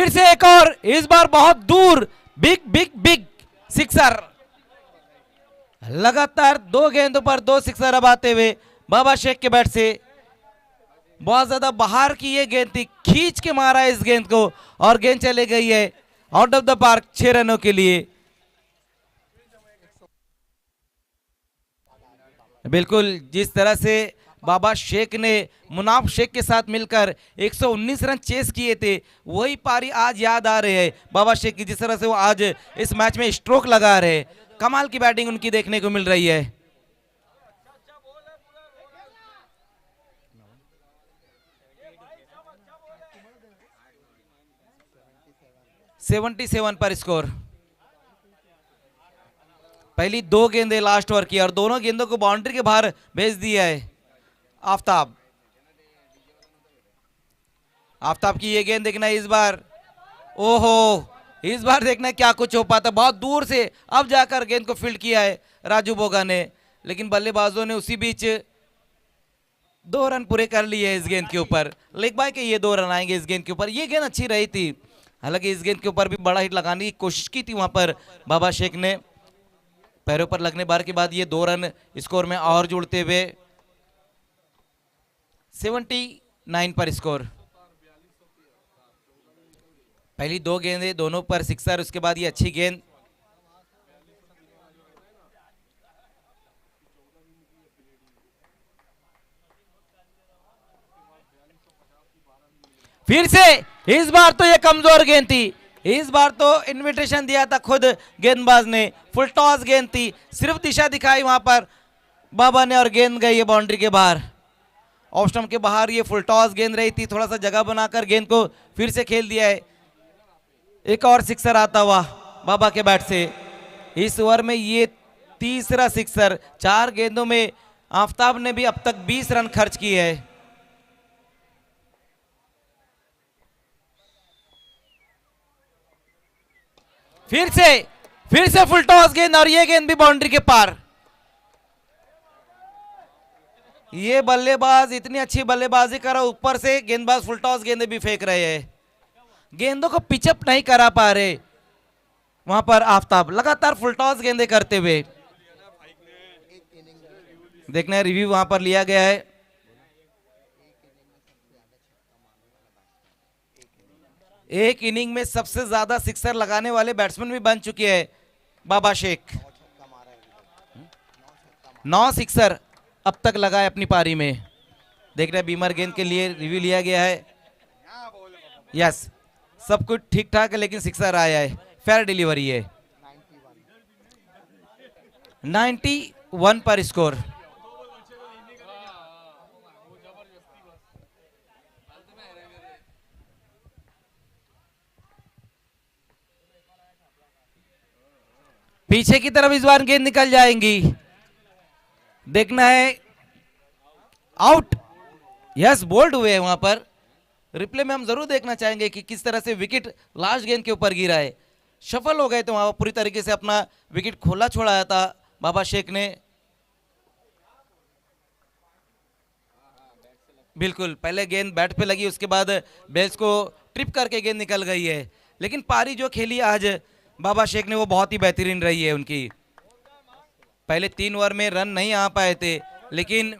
से एक और, इस बार बहुत दूर, बिग बिग बिग सिक्सर। लगातार 2 गेंदों पर 2 सिक्सर अब आते हुए बाबा शेख के बैट से। बहुत ज्यादा बाहर की ये गेंद थी, खींच के मारा इस गेंद को और गेंद चले गई है आउट ऑफ द पार्क 6 रनों के लिए। बिल्कुल जिस तरह से बाबा शेख ने मुनाफ शेख के साथ मिलकर 119 रन चेस किए थे, वही पारी आज याद आ रहे हैं बाबा शेख की, जिस तरह से वो आज इस मैच में स्ट्रोक लगा रहे हैं। कमाल की बैटिंग उनकी देखने को मिल रही है। 77 पर स्कोर। पहली 2 गेंदें लास्ट ओवर की और दोनों गेंदों को बाउंड्री के बाहर भेज दिया है आफताब। आफताब की ये गेंद देखना इस बार, ओहो इस बार देखना क्या कुछ हो पाता। बहुत दूर से अब जाकर गेंद को फील्ड किया है राजू बोगा ने, लेकिन बल्लेबाजों ने उसी बीच 2 रन पूरे कर लिए इस गेंद के ऊपर। लेग बाय के ये 2 रन आएंगे इस गेंद के ऊपर। ये गेंद अच्छी रही थी, हालांकि इस गेंद के ऊपर भी बड़ा हिट लगाने की कोशिश की थी वहां पर बाबा शेख ने। पैरों पर लगने बार के बाद ये 2 रन स्कोर में और जुड़ते हुए 79 पर स्कोर। पहली 2 गेंदें दोनों पर सिक्सर, उसके बाद ये अच्छी गेंद। फिर से इस बार तो ये कमजोर गेंद थी, इस बार तो इनविटेशन दिया था खुद गेंदबाज ने, फुल टॉस गेंद थी, सिर्फ दिशा दिखाई वहां पर बाबा ने और गेंद गई है बाउंड्री के बाहर। ऑफ स्टंप के बाहर ये फुल टॉस गेंद रही थी, थोड़ा सा जगह बनाकर गेंद को फिर से खेल दिया है। एक और सिक्सर आता हुआ बाबा के बैट से। इस ओवर में ये तीसरा सिक्सर। 4 गेंदों में आफताब ने भी अब तक 20 रन खर्च किए हैं। फिर से फुल टॉस गेंद और ये गेंद भी बाउंड्री के पार। ये बल्लेबाज इतनी अच्छी बल्लेबाजी कर रहा, ऊपर से गेंदबाज फुल टॉस गेंदें भी फेंक रहे हैं, गेंदों को पिचअप नहीं करा पा रहे वहां पर आफताब, लगातार फुल टॉस गेंदें करते हुए। देखना है रिव्यू वहां पर लिया गया है। एक इनिंग में सबसे ज्यादा सिक्सर लगाने वाले बैट्समैन भी बन चुके हैं बाबा शेख। 9 सिक्सर अब तक लगा है अपनी पारी में। देख रहे हैं बीमर गेंद के लिए रिव्यू लिया गया है। यस, सब कुछ ठीक ठाक है, लेकिन सिक्सर आया है, फेयर डिलीवरी है। 91 पर स्कोर। पीछे की तरफ इस बार गेंद निकल जाएंगी, देखना है। आउट। यस, बोल्ड हुए हैं वहां पर। रिप्ले में हम जरूर देखना चाहेंगे कि किस तरह से विकेट लास्ट गेंद के ऊपर गिरा है। सफल हो गए थे वहां, पूरी तरीके से अपना विकेट खोला छोड़ाया था बाबा शेख ने। बिल्कुल, पहले गेंद बैट पे लगी, उसके बाद बेल्स को ट्रिप करके गेंद निकल गई है। लेकिन पारी जो खेली आज बाबा शेख ने वो बहुत ही बेहतरीन रही है उनकी। पहले 3 ओवर में रन नहीं आ पाए थे, लेकिन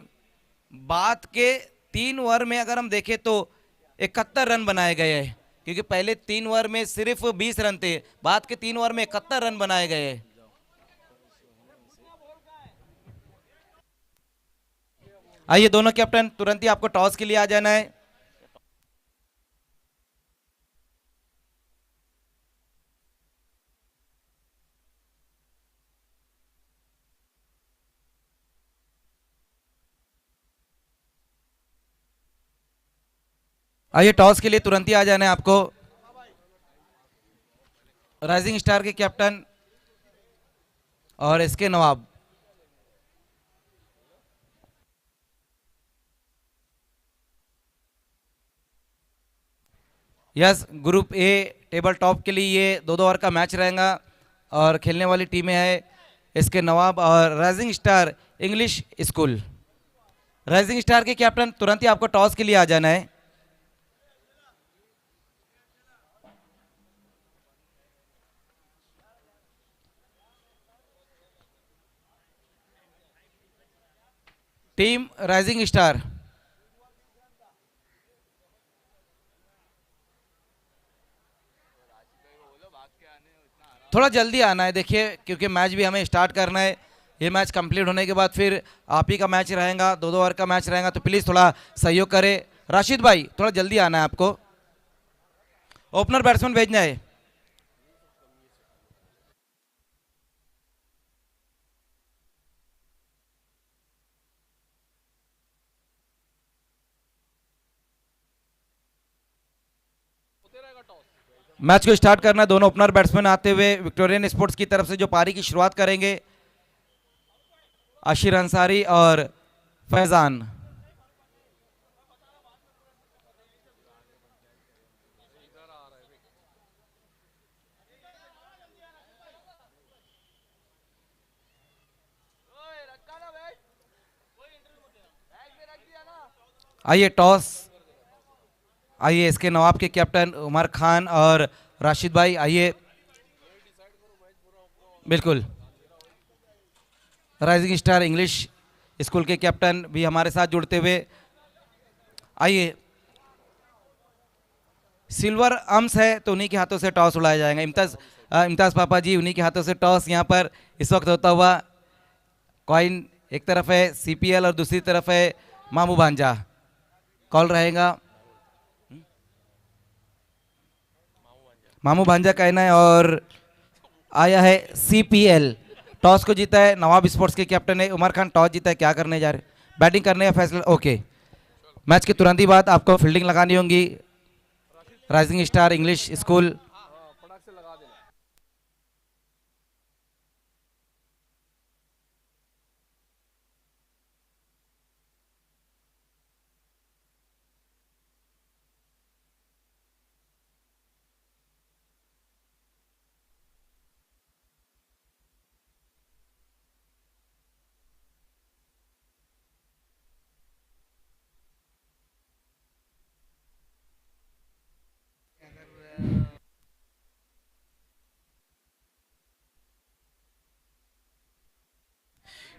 बाद के 3 ओवर में अगर हम देखें तो 71 रन बनाए गए हैं, क्योंकि पहले 3 ओवर में सिर्फ 20 रन थे, बाद के 3 ओवर में 71 रन बनाए गए हैं। आइए दोनों कैप्टन, तुरंत ही आपको टॉस के लिए आ जाना है। आइए टॉस के लिए तुरंत ही आ जाना है आपको। राइजिंग स्टार के कैप्टन और इसके Nawab. Yes, group A table top के लिए ये 2-2 ओवर का मैच रहेगा और खेलने वाली टीमें हैं इसके नवाब और rising star English school. Rising star के कैप्टन, तुरंत ही आपको टॉस के लिए आ जाना है। टीम राइजिंग स्टार, थोड़ा जल्दी आना है, देखिए, क्योंकि मैच भी हमें स्टार्ट करना है। ये मैच कंप्लीट होने के बाद फिर आप ही का मैच रहेगा, 2-2 ओवर का मैच रहेगा, तो प्लीज़ थोड़ा सहयोग करें। राशिद भाई, थोड़ा जल्दी आना है आपको। ओपनर बैट्समैन भेजना है। मैच को स्टार्ट करना है। दोनों ओपनर बैट्समैन आते हुए विक्टोरियन स्पोर्ट्स की तरफ से जो पारी की शुरुआत करेंगे, आशिर अंसारी और फैजान। आइए टॉस। आइए इसके नवाब के कैप्टन उमर खान और राशिद भाई, आइए। बिल्कुल, राइजिंग स्टार इंग्लिश स्कूल के कैप्टन भी हमारे साथ जुड़ते हुए। आइए, सिल्वर आर्म्स है तो उन्हीं के हाथों से टॉस उड़ाया जाएगा। इम्ताज पापा जी, उन्हीं के हाथों से टॉस यहाँ पर इस वक्त होता हुआ। कॉइन एक तरफ है सीपीएल और दूसरी तरफ है मामू भांजा। कॉल रहेगा मामू भांजा कहना है और आया है सीपीएल। टॉस को जीता है नवाब स्पोर्ट्स के कैप्टन है उमर खान। टॉस जीता है, क्या करने जा रहे, बैटिंग करने का फैसला। ओके, मैच के तुरंत ही बाद आपको फील्डिंग लगानी होगी। Rising star English school.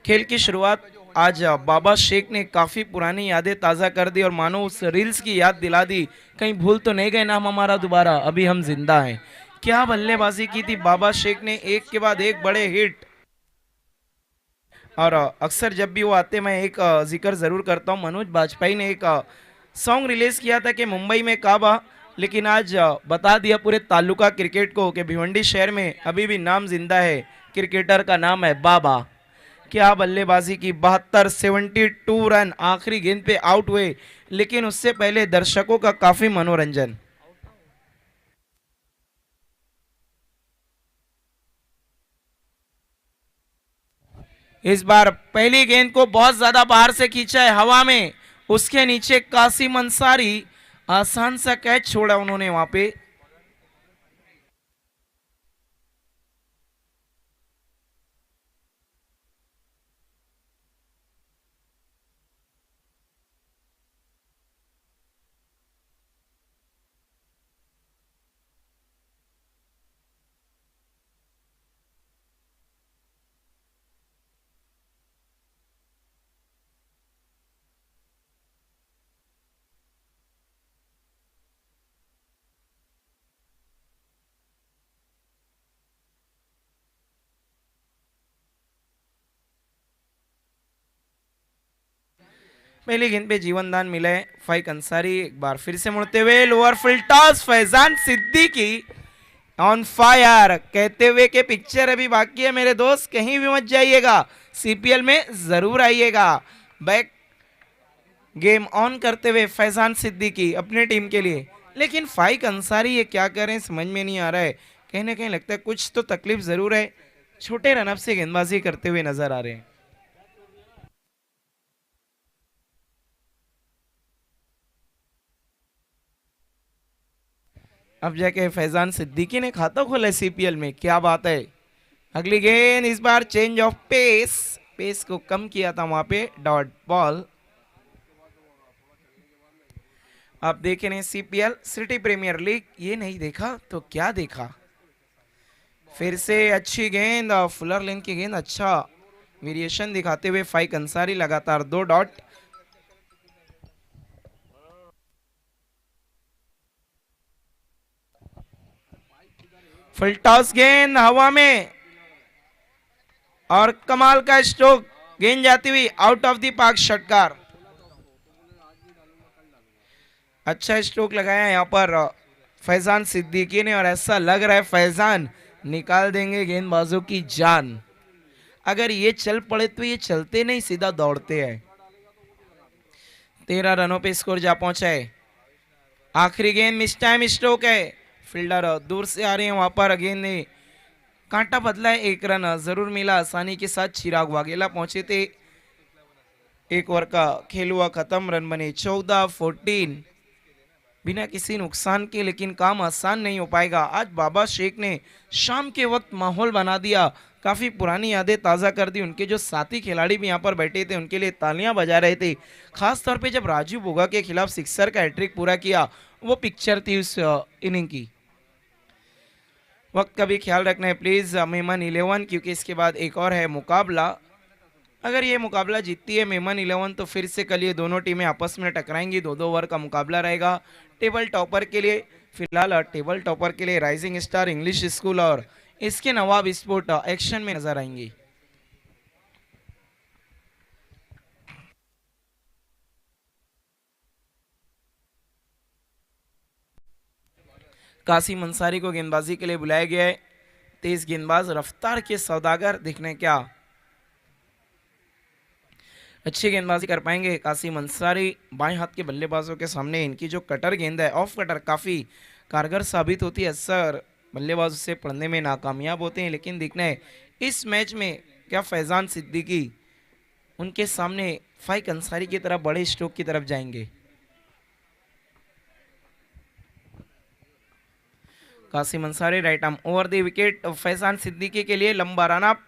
खेल की शुरुआत आज बाबा शेख ने काफ़ी पुरानी यादें ताज़ा कर दी और मानो उस रील्स की याद दिला दी, कहीं भूल तो नहीं गए नाम हमारा दोबारा, अभी हम जिंदा हैं। क्या बल्लेबाजी की थी बाबा शेख ने, एक के बाद एक बड़े हिट। और अक्सर जब भी वो आते मैं एक जिक्र ज़रूर करता हूँ। मनोज बाजपेयी ने एक सॉन्ग रिलीज़ किया था कि मुंबई में काबा, लेकिन आज बता दिया पूरे तालुका क्रिकेट को कि भिवंडी शहर में अभी भी नाम जिंदा है, क्रिकेटर का नाम है बाबा। क्या बल्लेबाजी की, 72 72 रन आखिरी गेंद पे आउट हुए, लेकिन उससे पहले दर्शकों का काफी मनोरंजन। इस बार पहली गेंद को बहुत ज्यादा बाहर से खींचा है हवा में, उसके नीचे कासिम अंसारी, आसान सा कैच छोड़ा उन्होंने वहां पे। पहली गेंद पे जीवन दान मिला है फाइक अंसारी, एक बार फिर से मुड़ते हुए lower field toss, Faizan Siddiqui on fire, कहते हुए कि पिक्चर अभी बाकी है मेरे दोस्त, कहीं भी मत जाइएगा, सीपीएल में जरूर आइएगा। बैक गेम ऑन करते हुए फैजान सिद्दीकी अपने टीम के लिए, लेकिन फाइक अंसारी ये क्या कर रहे हैं समझ में नहीं आ रहा है। कहीं ना कहीं लगता है कुछ तो तकलीफ जरूर है, छोटे रनअप से गेंदबाजी करते हुए नजर आ रहे हैं। अब जाके फैजान सिद्दीकी ने खाता खोला सीपीएल में, क्या बात है। अगली गेंद, इस बार चेंज ऑफ पेस, पेस को कम किया था वहां पे, डॉट बॉल। आप देख रहे हैं सीपीएल सिटी प्रीमियर लीग, ये नहीं देखा तो क्या देखा। फिर से अच्छी गेंद, फुलर लेन की गेंद, अच्छा वेरिएशन दिखाते हुए फाइक अंसारी, लगातार 2 डॉट। फुल टॉस गेंद हवा में और कमाल का स्ट्रोक, गेंद जाती हुई आउट ऑफ द पार्क, षटकार। अच्छा स्ट्रोक लगाया यहाँ पर फैजान सिद्दीकी ने, और ऐसा लग रहा है फैजान निकाल देंगे गेंदबाजों की जान। अगर ये चल पड़े तो ये चलते नहीं, सीधा दौड़ते हैं। 13 रनों पे स्कोर जा पहुंचा है। आखिरी गेंद मिस टाइम स्ट्रोक है, फील्डर दूर से आ रहे हैं, वहां पर गेंद ने कांटा बदला है, 1 रन जरूर मिला आसानी के साथ। चिराग वाघेला पहुंचे थे, 1 ओवर का खेल हुआ खत्म, रन बने 14-14 बिना किसी नुकसान के, लेकिन काम आसान नहीं हो पाएगा। आज बाबा शेख ने शाम के वक्त माहौल बना दिया, काफी पुरानी यादें ताज़ा कर दी। उनके जो साथी खिलाड़ी भी यहाँ पर बैठे थे उनके लिए तालियां बजा रहे थे, खास तौर पे जब राजू बोगा के खिलाफ सिक्सर का हैट्रिक पूरा किया, वो पिक्चर थी उस इनिंग की। वक्त का भी ख्याल रखना है प्लीज मेमन 11, क्योंकि इसके बाद एक और है मुकाबला। अगर ये मुकाबला जीतती है मेमन 11 तो फिर से कल ये दोनों टीमें आपस में टकराएंगी, 2-2 ओवर का मुकाबला रहेगा टेबल टॉपर के लिए। फिलहाल टेबल टॉपर के लिए राइजिंग स्टार इंग्लिश स्कूल और इसके नवाब स्पोर्ट एक्शन में नजर आएंगी। कासिम अंसारी को गेंदबाजी के लिए बुलाया गया है, तेज गेंदबाज, रफ्तार के सौदागर, दिखने क्या अच्छी गेंदबाजी कर पाएंगे कासिम अंसारी। बाएं हाथ के बल्लेबाजों के सामने इनकी जो कटर गेंद है, ऑफ कटर, काफ़ी कारगर साबित होती है। अक्सर बल्लेबाज उसे पढ़ने में नाकामयाब होते हैं, लेकिन देखना है इस मैच में क्या फैजान सिद्दीकी उनके सामने फाइक अंसारी की तरफ बड़े स्ट्रोक की तरफ जाएंगे। Kasim Ansari right arm over the wicket, Faizan Siddiqui के लिए लंबा रन अप।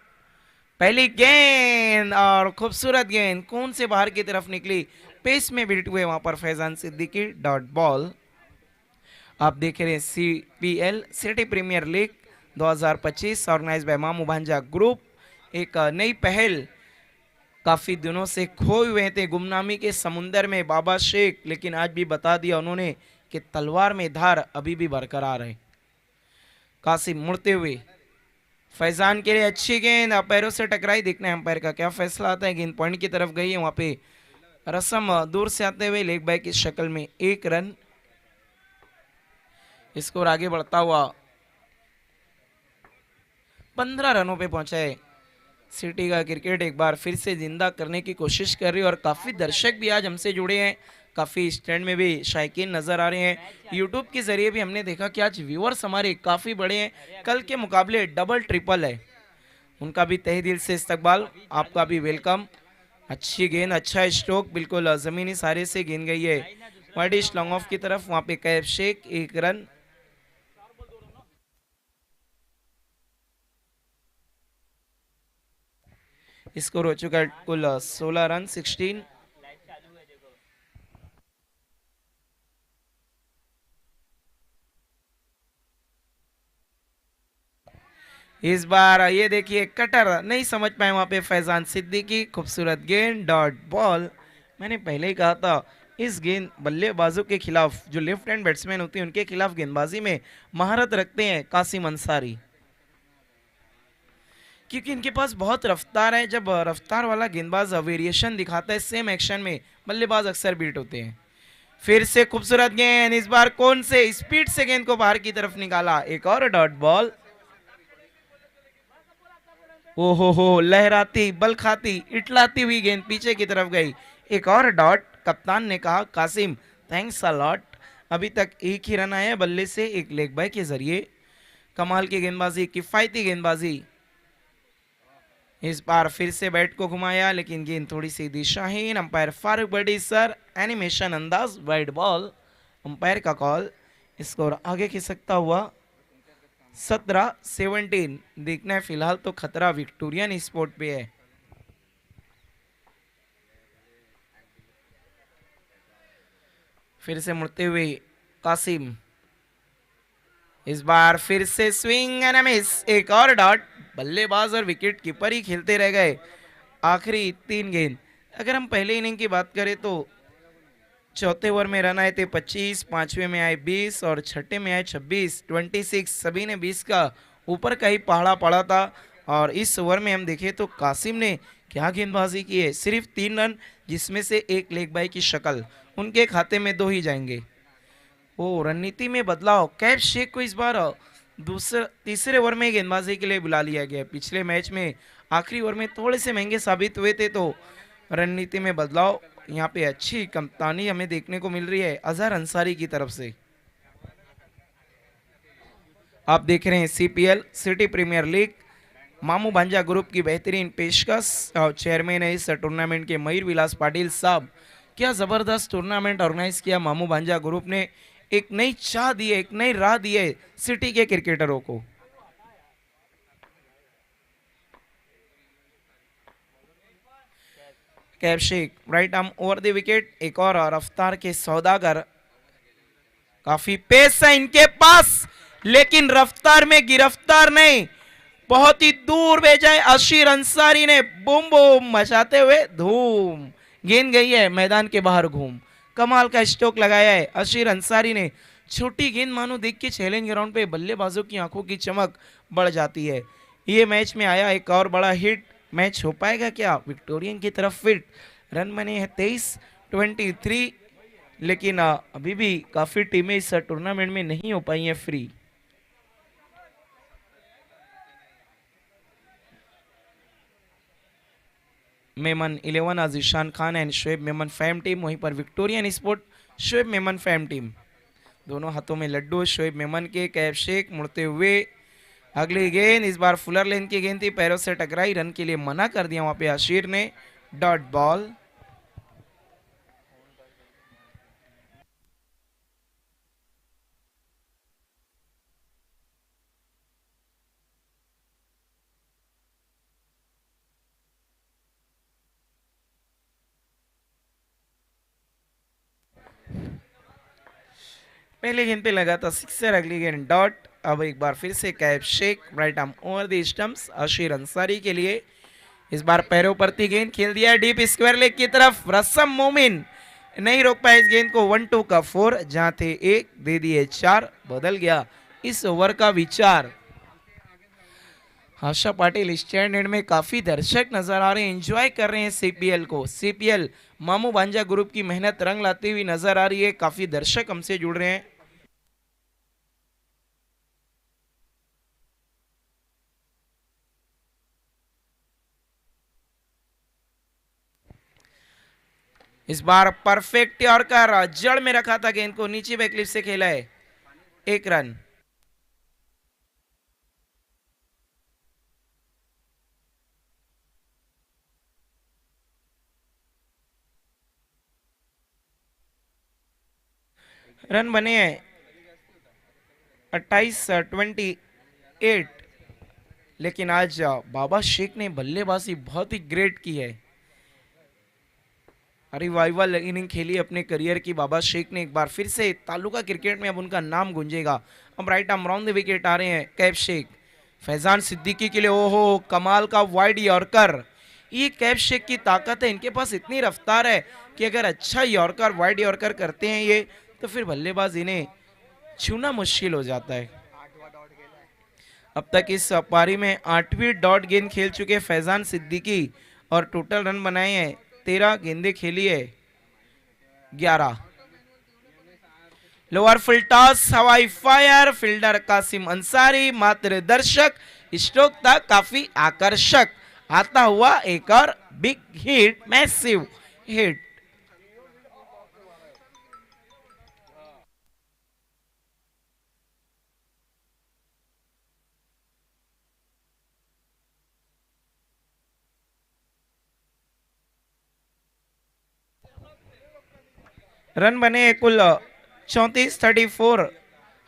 पहली गेंद और खूबसूरत गेंद कौन से बाहर की तरफ निकली, पेस में बीट हुए वहां पर फैजान सिद्दीकी, डॉट बॉल। आप देख रहे हैं CPL city premier league 2025 organise by Mamu Bhanja group, एक नई पहल। काफी दिनों से खोए हुए थे गुमनामी के समुंदर में बाबा शेख, लेकिन आज भी बता दिया उन्होंने कि तलवार में धार अभी भी बरकरार है। कासिम मुड़ते हुए फैजान के लिए अच्छी गेंद पैरों से टकराई, देखना है अंपायर का क्या फैसला आता है। गेंद पॉइंट की तरफ गई है, वहां पे रसम दूर से आते हुए लेग बाय की शक्ल में 1 रन। स्कोर आगे बढ़ता हुआ 15 रनों पे पहुंचा है। सिटी का क्रिकेट एक बार फिर से जिंदा करने की कोशिश कर रही है और काफी दर्शक भी आज हमसे जुड़े हैं, काफी स्टैंड में भी शायकीन नजर आ रहे हैं। यूट्यूब के जरिए भी हमने देखा कि आज व्यूअर्स हमारे काफी बड़े हैं, कल के मुकाबले डबल ट्रिपल है। उनका भी तहे दिल से इस्तकबाल, आपका भी वेलकम। अच्छी गेंद, अच्छा स्ट्रोक, बिल्कुल जमीनी सारे से गेंद गई है वाइडिश लॉन्ग ऑफ की तरफ, वहां पे कैफ शेख 1 रन। स्कोर हो चुका है कुल 16 रन 16। इस बार ये देखिए कटर नहीं समझ पाए वहां पे फैजान सिद्दीकी, खूबसूरत गेंद, डॉट बॉल। मैंने पहले ही कहा था इस गेंद बल्लेबाजों के खिलाफ, जो लेफ्ट हैंड बैट्समैन होते हैं उनके खिलाफ गेंदबाजी में महारत रखते हैं कासिम अंसारी, क्योंकि इनके पास बहुत रफ्तार है। जब रफ्तार वाला गेंदबाज वेरिएशन दिखाता है सेम एक्शन में, बल्लेबाज अक्सर बीट होते हैं। फिर से खूबसूरत गेंद, इस बार कौन से स्पीड से गेंद को बाहर की तरफ निकाला, एक और डॉट बॉल। ओहो हो, लहराती बल खाती इटलाती हुई गेंद पीछे की तरफ गई, एक और डॉट। कप्तान ने कहा कासिम थैंक्स अ लॉट। अभी तक एक ही रन आया बल्ले से, एक लेग बाय के जरिए। कमाल की गेंदबाजी, किफायती गेंदबाजी। इस बार फिर से बैट को घुमाया लेकिन गेंद थोड़ी सी दिशाहीन। अंपायर फारूक बड़ी सर, एनिमेशन अंदाज, वाइड बॉल। अंपायर का कॉल, स्कोर आगे खिसकता हुआ 17-17। देखना है फिलहाल तो खतरा विक्टोरियन स्पोर्ट पे है। फिर से मुड़ते हुए कासिम, इस बार फिर से स्विंग एंड मिस, एक और डॉट। बल्लेबाज और विकेट कीपर ही खेलते रह गए आखिरी 3 गेंद। अगर हम पहले इनिंग की बात करें तो चौथे ओवर में रन आए थे 25, पांचवें में आए 20 और छठे में आए 26, 26। सभी ने 20 का ऊपर का ही पहाड़ा पड़ा था। और इस ओवर में हम देखें तो कासिम ने क्या गेंदबाजी की है, सिर्फ 3 रन जिसमें से एक लेग बाय की शक्ल, उनके खाते में 2 ही जाएंगे। ओ, रणनीति में बदलाव, कैफ शेख को इस बार तीसरे ओवर में गेंदबाजी के लिए बुला लिया गया। पिछले मैच में आखिरी ओवर में थोड़े से महंगे साबित हुए थे, तो रणनीति में बदलाव। यहाँ पे अच्छी कप्तानी हमें देखने को मिल रही है अजहर अंसारी की तरफ से। आप देख रहे हैं सीपीएल सिटी प्रीमियर लीग, मामू भांजा ग्रुप की बेहतरीन पेशकश। और चेयरमैन है इस टूर्नामेंट के मयूर विलास पाटिल साहब। क्या जबरदस्त टूर्नामेंट ऑर्गेनाइज किया मामू भांजा ग्रुप ने, एक नई चाह दी है, एक नई राह दी है सिटी के क्रिकेटरों को। Kaif Shaikh right arm over the wicket, एक और रफ्तार के सौदागर, काफी पेस है इनके पास लेकिन रफ्तार में गिरफ्तार नहीं। बहुत ही दूर भेजा है अशीर अंसारी ने, बूम बूम मचाते हुए धूम, गेंद गई है मैदान के बाहर घूम। कमाल का स्ट्रोक लगाया है अशीर अंसारी ने। छोटी गेंद मानो देख के चैलेंज ग्राउंड पे बल्लेबाजों की आंखों की चमक बढ़ जाती है। ये मैच में आया एक और बड़ा हिट, मैच हो पाएगा क्या विक्टोरियन की तरफ फिट। रन बने हैं 23-23, लेकिन अभी भी काफी टीमें इस टूर्नामेंट में नहीं हो पाई हैं free. Memon 11 Azishan Khan and Shoaib Memon Fam team, वहीं पर Victorian sport Shoaib Memon Fam team. दोनों हाथों में लड्डू शोएब मेमन के। कैफ शेख मुड़ते हुए, अगली गेंद इस बार फुलर लेन की गेंद थी, पैरों से टकराई, रन के लिए मना कर दिया वहां पे आशीर ने, डॉट बॉल। पहले गेंद पे लगा था सिक्सर, अगली गेंद डॉट। अब एक बार फिर से Kaif Shaikh right arm over the stumps Ashir Ansari के लिए। इस बार पैरों पर थी गेंद, खेल दिया डीप स्क्वायर लेग की तरफ। रसम मोमिन नहीं रोक पाए इस गेंद को, 1-2 का 4, जहां थे 1 दे दिए 4। बदल गया इस ओवर का विचार। आशा पाटिल स्टैंड एंड में काफी दर्शक नजर आ रहे हैं, एंजॉय कर रहे हैं सीपीएल को। सीपीएल मामू भांजा ग्रुप की मेहनत रंग लाती हुई नजर आ रही है, काफी दर्शक हमसे जुड़ रहे हैं। इस बार परफेक्ट यॉर्कर, जड़ में रखा था गेंद को, नीचे बैकलिप से खेला है, 1 रन। रन बने हैं 28-28, लेकिन आज बाबा शेख ने बल्लेबाजी बहुत ही ग्रेट की है। रिवाइवल इनिंग खेली अपने करियर की बाबा शेख ने, एक बार फिर से तालुका क्रिकेट में अब उनका नाम गूंजेगा। अब right arm round the wicket आ रहे हैं कैप शेख, फैजान सिद्दीकी के लिए ओहो कमाल का वाइड यॉर्कर। ये कैप शेख की ताकत है, इनके पास इतनी रफ्तार है कि अगर अच्छा यॉर्कर वाइड यॉर्कर करते हैं ये, तो फिर बल्लेबाज इन्हें छूना मुश्किल हो जाता है। अब तक इस पारी में 8वीं डॉट गेंद खेल चुके फैजान सिद्दीकी और टोटल रन बनाए हैं 13, गेंदे खेली है 11। लोअर फुल टॉस, हवाई फायर, फील्डर कासिम अंसारी, मात्र दर्शक, स्ट्रोक था काफी आकर्षक, आता हुआ एक और big hit, massive hit. Run बने कुल 34-34।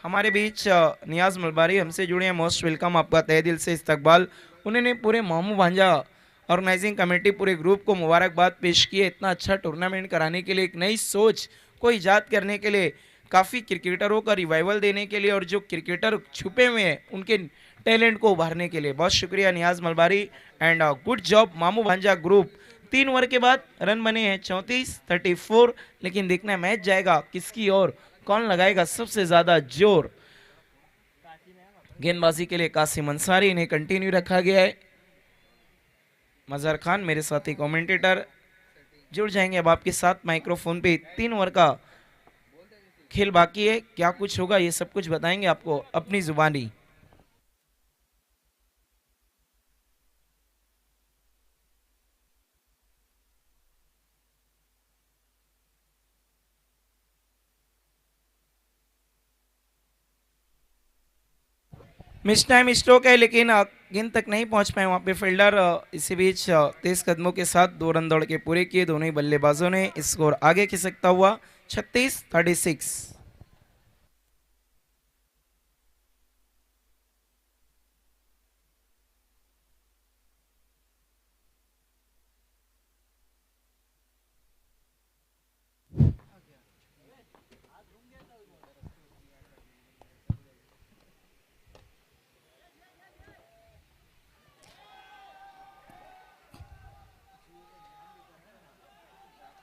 हमारे बीच नियाज मलबारी हमसे जुड़े हैं, मोस्ट वेलकम, आपका तहे दिल से इस्तकबाल। उन्होंने पूरे मामू भांजा ऑर्गेनाइजिंग कमेटी पूरे ग्रुप को मुबारकबाद पेश की है, इतना अच्छा टूर्नामेंट कराने के लिए, एक नई सोच को ईजाद करने के लिए, काफ़ी क्रिकेटरों का रिवाइवल देने के लिए और जो क्रिकेटर छुपे हुए हैं उनके टैलेंट को उभारने के लिए। बहुत शुक्रिया नियाज मलबारी एंड गुड जॉब मामू भांजा ग्रुप। 3 ओवर के बाद रन बने हैं 34-34, लेकिन देखना मैच जाएगा किसकी ओर, कौन लगाएगा सबसे ज्यादा जोर। गेंदबाजी के लिए कासिम अंसारी, इन्हें कंटिन्यू रखा गया है। मजहर खान मेरे साथी कमेंटेटर जुड़ जाएंगे अब आपके साथ माइक्रोफोन पे। 3 ओवर का खेल बाकी है, क्या कुछ होगा ये सब कुछ बताएंगे आपको अपनी जुबानी। मिस टाइम स्ट्रोक है, लेकिन गेंद तक नहीं पहुंच पाए वहां पे फील्डर। इसी बीच तेज कदमों के साथ 2 रन दौड़ के पूरे किए दोनों ही बल्लेबाजों ने, स्कोर आगे खिसकता हुआ 36-36।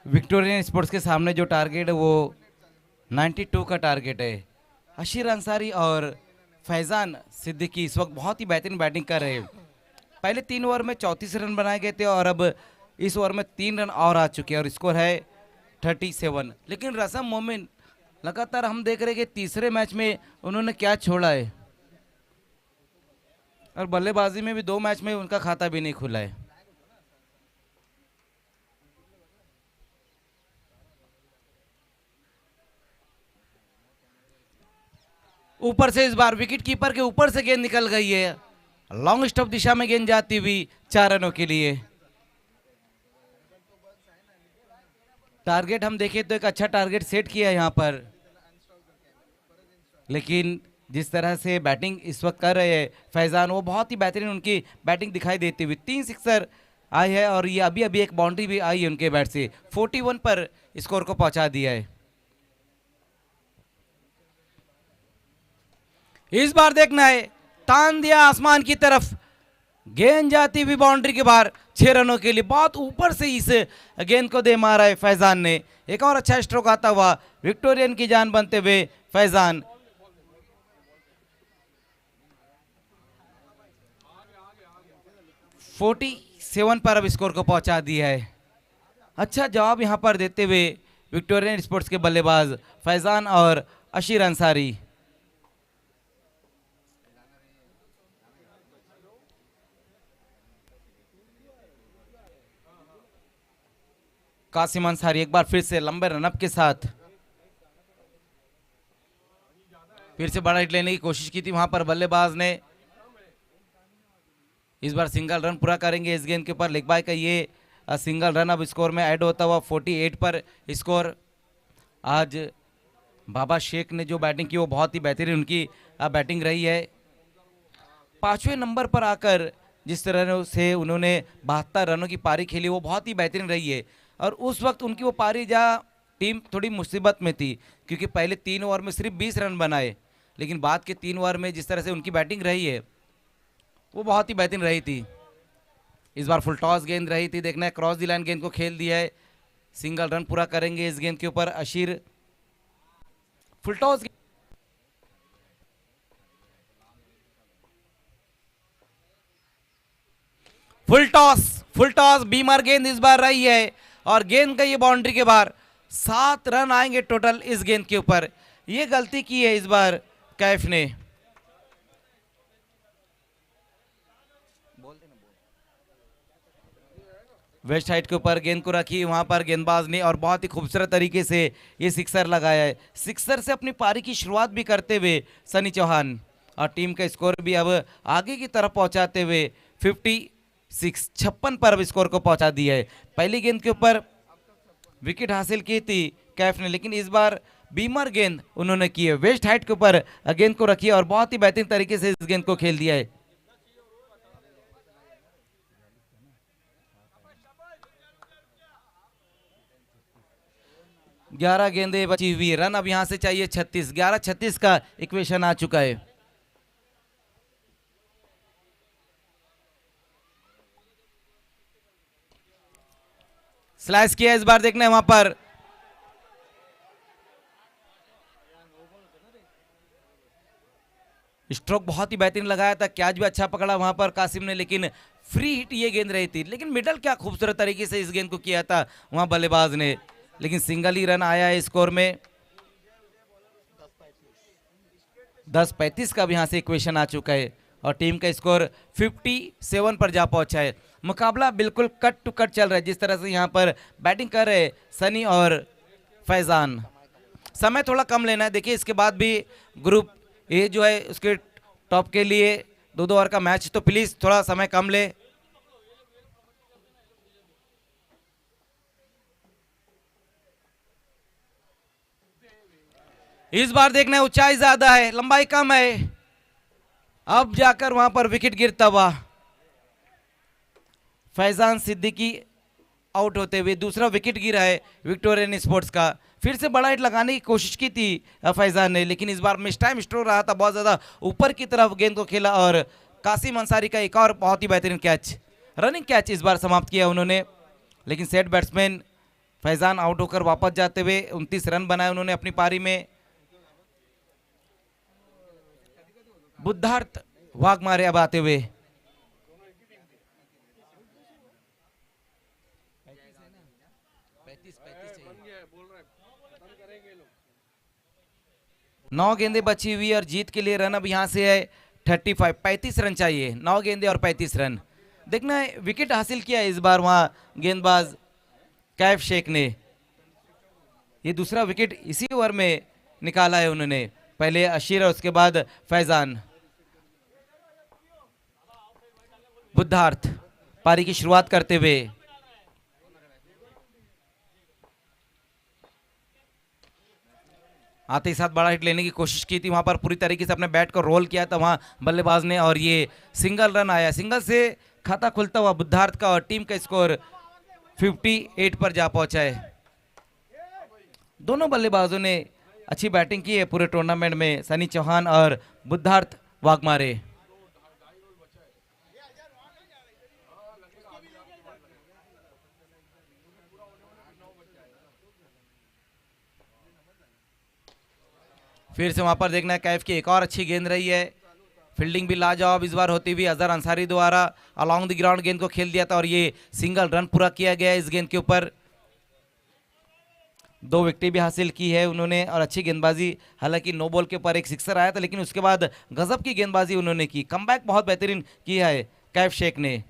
विक्टोरियन स्पोर्ट्स के सामने जो टारगेट है वो 92 का टारगेट है। अशीर अंसारी और फैज़ान सिद्दीकी इस वक्त बहुत ही बेहतरीन बैटिंग कर रहे हैं। पहले 3 ओवर में 34 रन बनाए गए थे और अब इस ओवर में 3 रन और आ चुके हैं और स्कोर है 37। लेकिन रसम मोमिन लगातार हम देख रहे हैं कि तीसरे मैच में उन्होंने क्या छोड़ा है और बल्लेबाजी में भी 2 मैच में उनका खाता भी नहीं खुला है। ऊपर से इस बार विकेट कीपर के ऊपर से गेंद निकल गई है, लॉन्ग स्टॉप दिशा में गेंद जाती हुई 4 रनों के लिए। टारगेट हम देखें तो एक अच्छा टारगेट सेट किया है यहाँ पर, लेकिन जिस तरह से बैटिंग इस वक्त कर रहे हैं फैजान, वो बहुत ही बेहतरीन उनकी बैटिंग दिखाई देती हुई। 3 सिक्सर आई है और ये अभी अभी एक बाउंड्री भी आई है उनके बैट से, 41 पर स्कोर को पहुंचा दिया है। इस बार देखना है, तान दिया आसमान की तरफ, गेंद जाती हुई बाउंड्री के बाहर, 6 रनों के लिए। बहुत ऊपर से इस गेंद को दे मारा है फैजान ने। एक और अच्छा स्ट्रोक आता हुआ, विक्टोरियन की जान बनते हुए फैजान। 47 पर अब स्कोर को पहुंचा दिया है। अच्छा जवाब यहां पर देते हुए विक्टोरियन स्पोर्ट्स के बल्लेबाज फैजान और अशीर अंसारी। कासिम अंसारी एक बार फिर से लंबे रनअप के साथ फिर से बड़ा हिट लेने की कोशिश की थी वहां पर बल्लेबाज ने। इस बार सिंगल रन पूरा करेंगे इस गेंद के ऊपर। लेग बाय का ये सिंगल रन अब स्कोर में ऐड होता हुआ 48 पर स्कोर। आज बाबा शेख ने जो बैटिंग की वो बहुत ही बेहतरीन उनकी बैटिंग रही है। 5वें नंबर पर आकर जिस तरह से उन्होंने 72 रनों की पारी खेली वो बहुत ही बेहतरीन रही है। और उस वक्त उनकी वो पारी जहाँ टीम थोड़ी मुसीबत में थी क्योंकि पहले 3 ओवर में सिर्फ 20 रन बनाए, लेकिन बाद के 3 ओवर में जिस तरह से उनकी बैटिंग रही है वो बहुत ही बेहतरीन रही थी। इस बार फुल टॉस गेंद रही थी, देखना है क्रॉस दी लाइन गेंद को खेल दिया है। सिंगल रन पूरा करेंगे इस गेंद के ऊपर अशीर। फुल टॉस फुल टॉस बीमार गेंद इस बार रही है और गेंद गई है बाउंड्री के बाहर। 7 रन आएंगे टोटल इस गेंद के ऊपर। ये गलती की है इस बार कैफ ने। वेस्ट हाइट के ऊपर गेंद को रखी वहां पर गेंदबाज ने और बहुत ही खूबसूरत तरीके से ये सिक्सर लगाया है। सिक्सर से अपनी पारी की शुरुआत भी करते हुए सनी चौहान और टीम का स्कोर भी अब आगे की तरफ पहुंचाते हुए 56 पर अब स्कोर को पहुंचा दिया है। पहली गेंद के ऊपर विकेट हासिल की थी कैफ ने, लेकिन इस बार बीमर गेंद उन्होंने की है। वेस्ट हाइट के ऊपर गेंद को रखी है और बहुत ही बेहतरीन तरीके से इस गेंद को खेल दिया है। ग्यारह गेंदें बची हुई, रन अब यहां से चाहिए 36। 11-36 का इक्वेशन आ चुका है। स्लैश किया इस बार, देखना है वहां पर स्ट्रोक बहुत ही बेहतरीन लगाया था। कैच भी अच्छा पकड़ा वहां पर कासिम ने, लेकिन फ्री हिट ये गेंद रही थी। लेकिन मिडल क्या खूबसूरत तरीके से इस गेंद को किया था वहां बल्लेबाज ने, लेकिन सिंगल ही रन आया है स्कोर में। 10-35 का भी यहां से इक्वेशन आ चुका है और टीम का स्कोर 57 पर जा पहुंचा है। मुकाबला बिल्कुल कट टू कट चल रहा है। जिस तरह से यहां पर बैटिंग कर रहे सनी और फैजान, समय थोड़ा कम लेना है। देखिए इसके बाद भी ग्रुप ए जो है उसके टॉप के लिए 2-2 ओवर का मैच, तो प्लीज थोड़ा समय कम ले। इस बार देखना है ऊंचाई ज्यादा है लंबाई कम है, अब जाकर वहां पर विकेट गिरता हुआ फैजान सिद्दीकी आउट होते हुए दूसरा विकेट गिरा है विक्टोरियन स्पोर्ट्स का। फिर से बड़ा हिट लगाने की कोशिश की थी फैजान ने, लेकिन इस बार मिस टाइम स्ट्रोक रहा था, बहुत ज्यादा ऊपर की तरफ गेंद को खेला और कासिम अंसारी का एक और बहुत ही बेहतरीन कैच, रनिंग कैच इस बार समाप्त किया उन्होंने। लेकिन सेट बैट्समैन फैजान आउट होकर वापस जाते हुए 29 रन बनाए उन्होंने अपनी पारी में। बुद्धार्थ वाघमारे अब आते हुए, नौ गेंदें बची हुई और जीत के लिए रन अब यहां से है 35। 35 रन चाहिए, 9 गेंदें और 35 रन। देखना है विकेट हासिल किया इस बार वहां गेंदबाज कैफ शेख ने। ये दूसरा विकेट इसी ओवर में निकाला है उन्होंने, पहले अशीर और उसके बाद फैजान। बुद्धार्थ पारी की शुरुआत करते हुए, आते ही साथ बड़ा हिट लेने की कोशिश की थी, वहां पर पूरी तरीके से अपने बैट को रोल किया था वहां बल्लेबाज ने और ये सिंगल रन आया। सिंगल से खाता खुलता हुआ बुद्धार्थ का और टीम का स्कोर 58 पर जा पहुंचा है। दोनों बल्लेबाजों ने अच्छी बैटिंग की है पूरे टूर्नामेंट में, सनी चौहान और बुद्धार्थ वाघमारे। फिर से वहां पर देखना है कैफ की एक और अच्छी गेंद रही है। फील्डिंग भी लाजवाब इस बार होती हुई अजहर अंसारी द्वारा अलॉन्ग द ग्राउंड गेंद को खेल दिया था और ये सिंगल रन पूरा किया गया इस गेंद के ऊपर। 2 विकेट भी हासिल की है उन्होंने और अच्छी गेंदबाजी, हालांकि नो बॉल के ऊपर एक सिक्सर आया था लेकिन उसके बाद गजब की गेंदबाजी उन्होंने की, कमबैक बहुत बेहतरीन किया है कैफ शेख ने।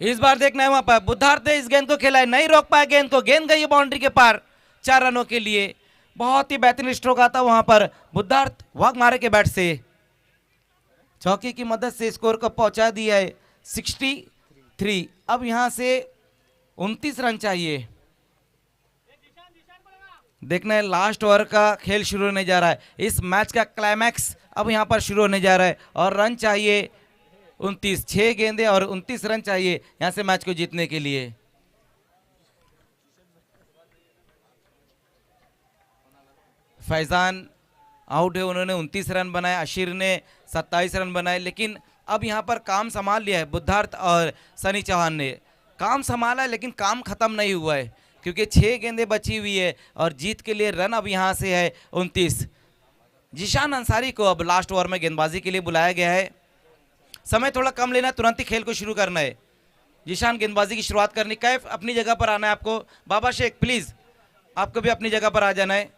इस बार देखना है वहां पर बुद्धार्थ ने इस गेंद को खेला है, नहीं रोक पाया गेंद को, गेंद गई बाउंड्री के पार 4 रनों के लिए। बहुत ही बेहतरीन स्ट्रोक आता वहां पर बुद्धार्थ वाघमारे के बैट से चौकी की मदद से स्कोर को पहुंचा दिया है 63। अब यहां से 29 रन चाहिए। देखना है लास्ट ओवर का खेल शुरू होने जा रहा है, इस मैच का क्लाइमैक्स अब यहां पर शुरू होने जा रहा है और रन चाहिए 29, 6 गेंदे और 29 रन चाहिए यहां से मैच को जीतने के लिए। फैजान आउट है, उन्होंने 29 रन बनाए, अशीर ने 27 रन बनाए, लेकिन अब यहां पर काम संभाल लिया है बुद्धार्थ और सनी चौहान ने। काम संभाला है लेकिन काम खत्म नहीं हुआ है क्योंकि 6 गेंदें बची हुई है और जीत के लिए रन अब यहां से है 29। जीशान अंसारी को अब लास्ट ओवर में गेंदबाजी के लिए बुलाया गया है, समय थोड़ा कम लेना, तुरंत ही खेल को शुरू करना है। जीशान गेंदबाजी की शुरुआत करनी, कैफ अपनी जगह पर आना है आपको, बाबा शेख प्लीज आपको भी अपनी जगह पर आ जाना है।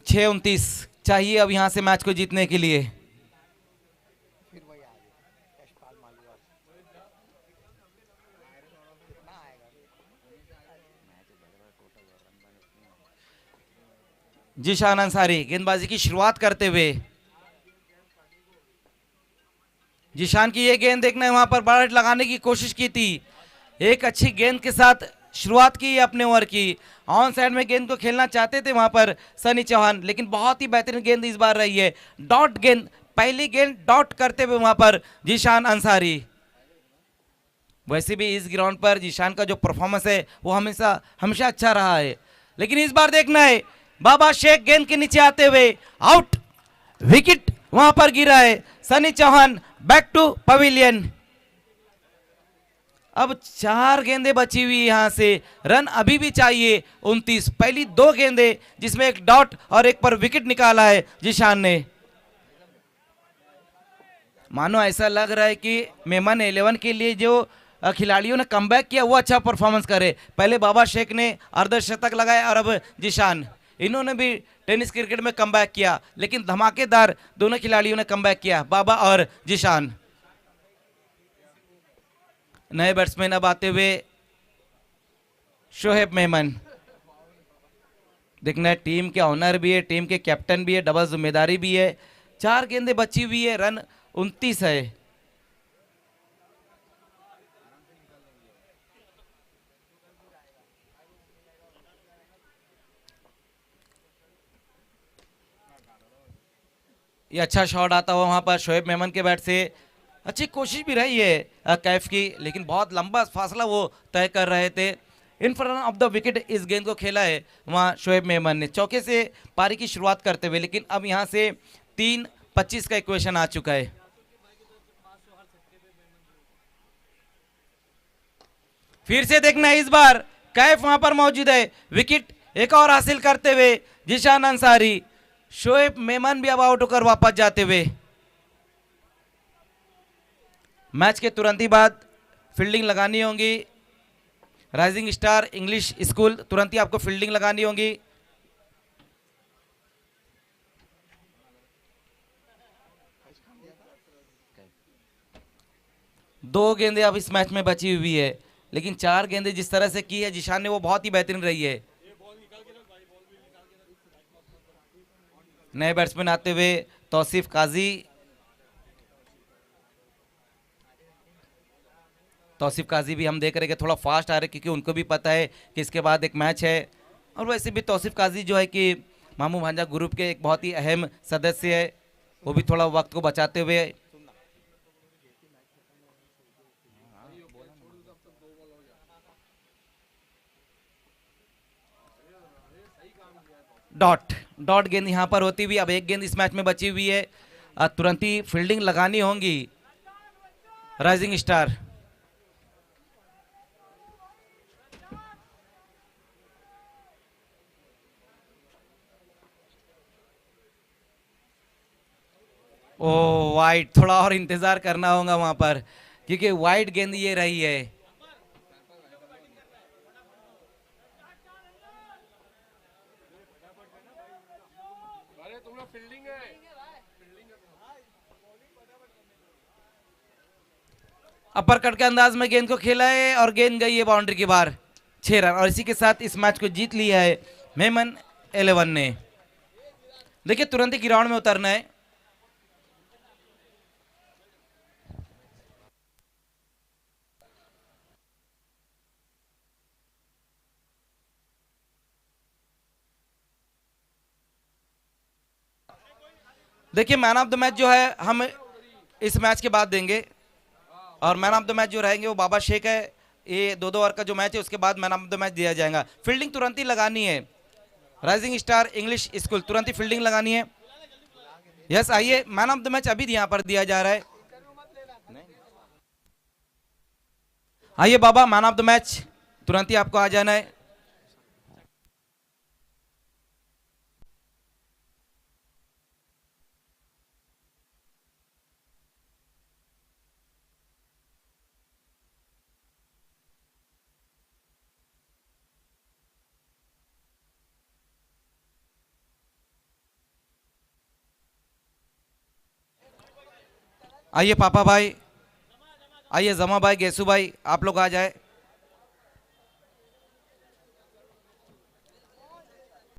छह 29 चाहिए अब यहां से मैच को जीतने के लिए। जीशान अंसारी गेंदबाजी की शुरुआत करते हुए, जीशान की ये गेंद देखना है, वहां पर बड़ा हिट लगाने की कोशिश की थी, एक अच्छी गेंद के साथ शुरुआत की अपने ओवर की, ऑन साइड में गेंद को खेलना चाहते थे वहां पर सनी चौहान, लेकिन बहुत ही बेहतरीन गेंद इस बार रही है, डॉट गेंद, पहली गेंद डॉट करते हुए वहां पर जीशान अंसारी। वैसे भी इस ग्राउंड पर जीशान का जो परफॉर्मेंस है वो हमेशा हमेशा अच्छा रहा है, लेकिन इस बार देखना है बाबा शेख गेंद के नीचे आते हुए आउट, विकेट वहां पर गिरा है, Sunny Chauhan back to pavilion. अब 4 गेंदें बची हुई यहां से, रन अभी भी चाहिए 29, पहली 2 गेंदें जिसमें एक डॉट और एक पर विकेट निकाला है जीशान ने। मानो ऐसा लग रहा है कि मेमन 11 के लिए जो खिलाड़ियों ने कमबैक किया वो अच्छा परफॉर्मेंस करे, पहले बाबा शेख ने अर्धशतक लगाया और अब जीशान, इन्होंने भी टेनिस क्रिकेट में कमबैक किया, लेकिन धमाकेदार दोनों खिलाड़ियों ने कमबैक किया, बाबा और जीशान। नए बैट्समैन अब आते हुए शोहेब मेमन, देखना है टीम के ऑनर भी है, टीम के कैप्टन भी है, डबल जिम्मेदारी भी है। 4 गेंदें बची हुई है, रन 29 है। ये अच्छा शॉट आता हुआ वहां पर शोएब मेमन के बैट से, अच्छी कोशिश भी रही है कैफ की, लेकिन बहुत लंबा फासला वो तय कर रहे थे। In front of the wicket इस गेंद को खेला है वहां शोएब मेमन ने, चौके से पारी की शुरुआत करते हुए, लेकिन अब यहां से 3-25 का इक्वेशन आ चुका है। फिर से देखना है इस बार कैफ वहां पर मौजूद है, विकेट एक और हासिल करते हुए जीशान अंसारी, शोएब मेमन भी अब आउट होकर वापस जाते हुए। मैच के तुरंत ही बाद फील्डिंग लगानी होगी, राइजिंग स्टार इंग्लिश स्कूल, तुरंत ही आपको फील्डिंग लगानी होगी। दो गेंदें अब इस मैच में बची हुई है, लेकिन 4 गेंदें जिस तरह से की है जीशान ने वो बहुत ही बेहतरीन रही है। नए बैट्समैन आते हुए तौसीफ काजी, तौसीफ काजी भी हम देख रहे हैं कि थोड़ा फास्ट आ रहे क्योंकि उनको भी पता है कि इसके बाद एक मैच है, और वैसे भी तौसीफ काजी जो है कि मामू भांजा ग्रुप के एक बहुत ही अहम सदस्य है, वो भी थोड़ा वक्त को बचाते हुए। डॉट गेंद यहां पर होती हुई, अब एक गेंद इस मैच में बची हुई है, तुरंत ही फील्डिंग लगानी होगी। Rising star. ओ वाइट, थोड़ा और इंतजार करना होगा वहां पर, क्योंकि वाइट गेंद ये रही है। अपर कट के अंदाज में गेंद को खेला है और गेंद गई है बाउंड्री के बाहर। 6 रन, और इसी के साथ इस मैच को जीत लिया है मेमन 11 ने। देखिए तुरंत ही ग्राउंड में उतरना है। देखिए मैन ऑफ द मैच जो है हम इस मैच के बाद देंगे, और मैन ऑफ द मैच जो रहेंगे वो बाबा शेख है। ये 2-2 ओवर का जो मैच है उसके बाद मैन ऑफ द मैच दिया जाएगा। फील्डिंग तुरंत ही लगानी है, राइजिंग स्टार इंग्लिश स्कूल तुरंत ही फील्डिंग लगानी है। यस आइए, मैन ऑफ द मैच अभी यहाँ पर दिया जा रहा है। आइए बाबा, मैन ऑफ द मैच तुरंत ही आपको आ जाना है। आइए पापा भाई, आइए जमा भाई, गेसू भाई, आप लोग आ जाए।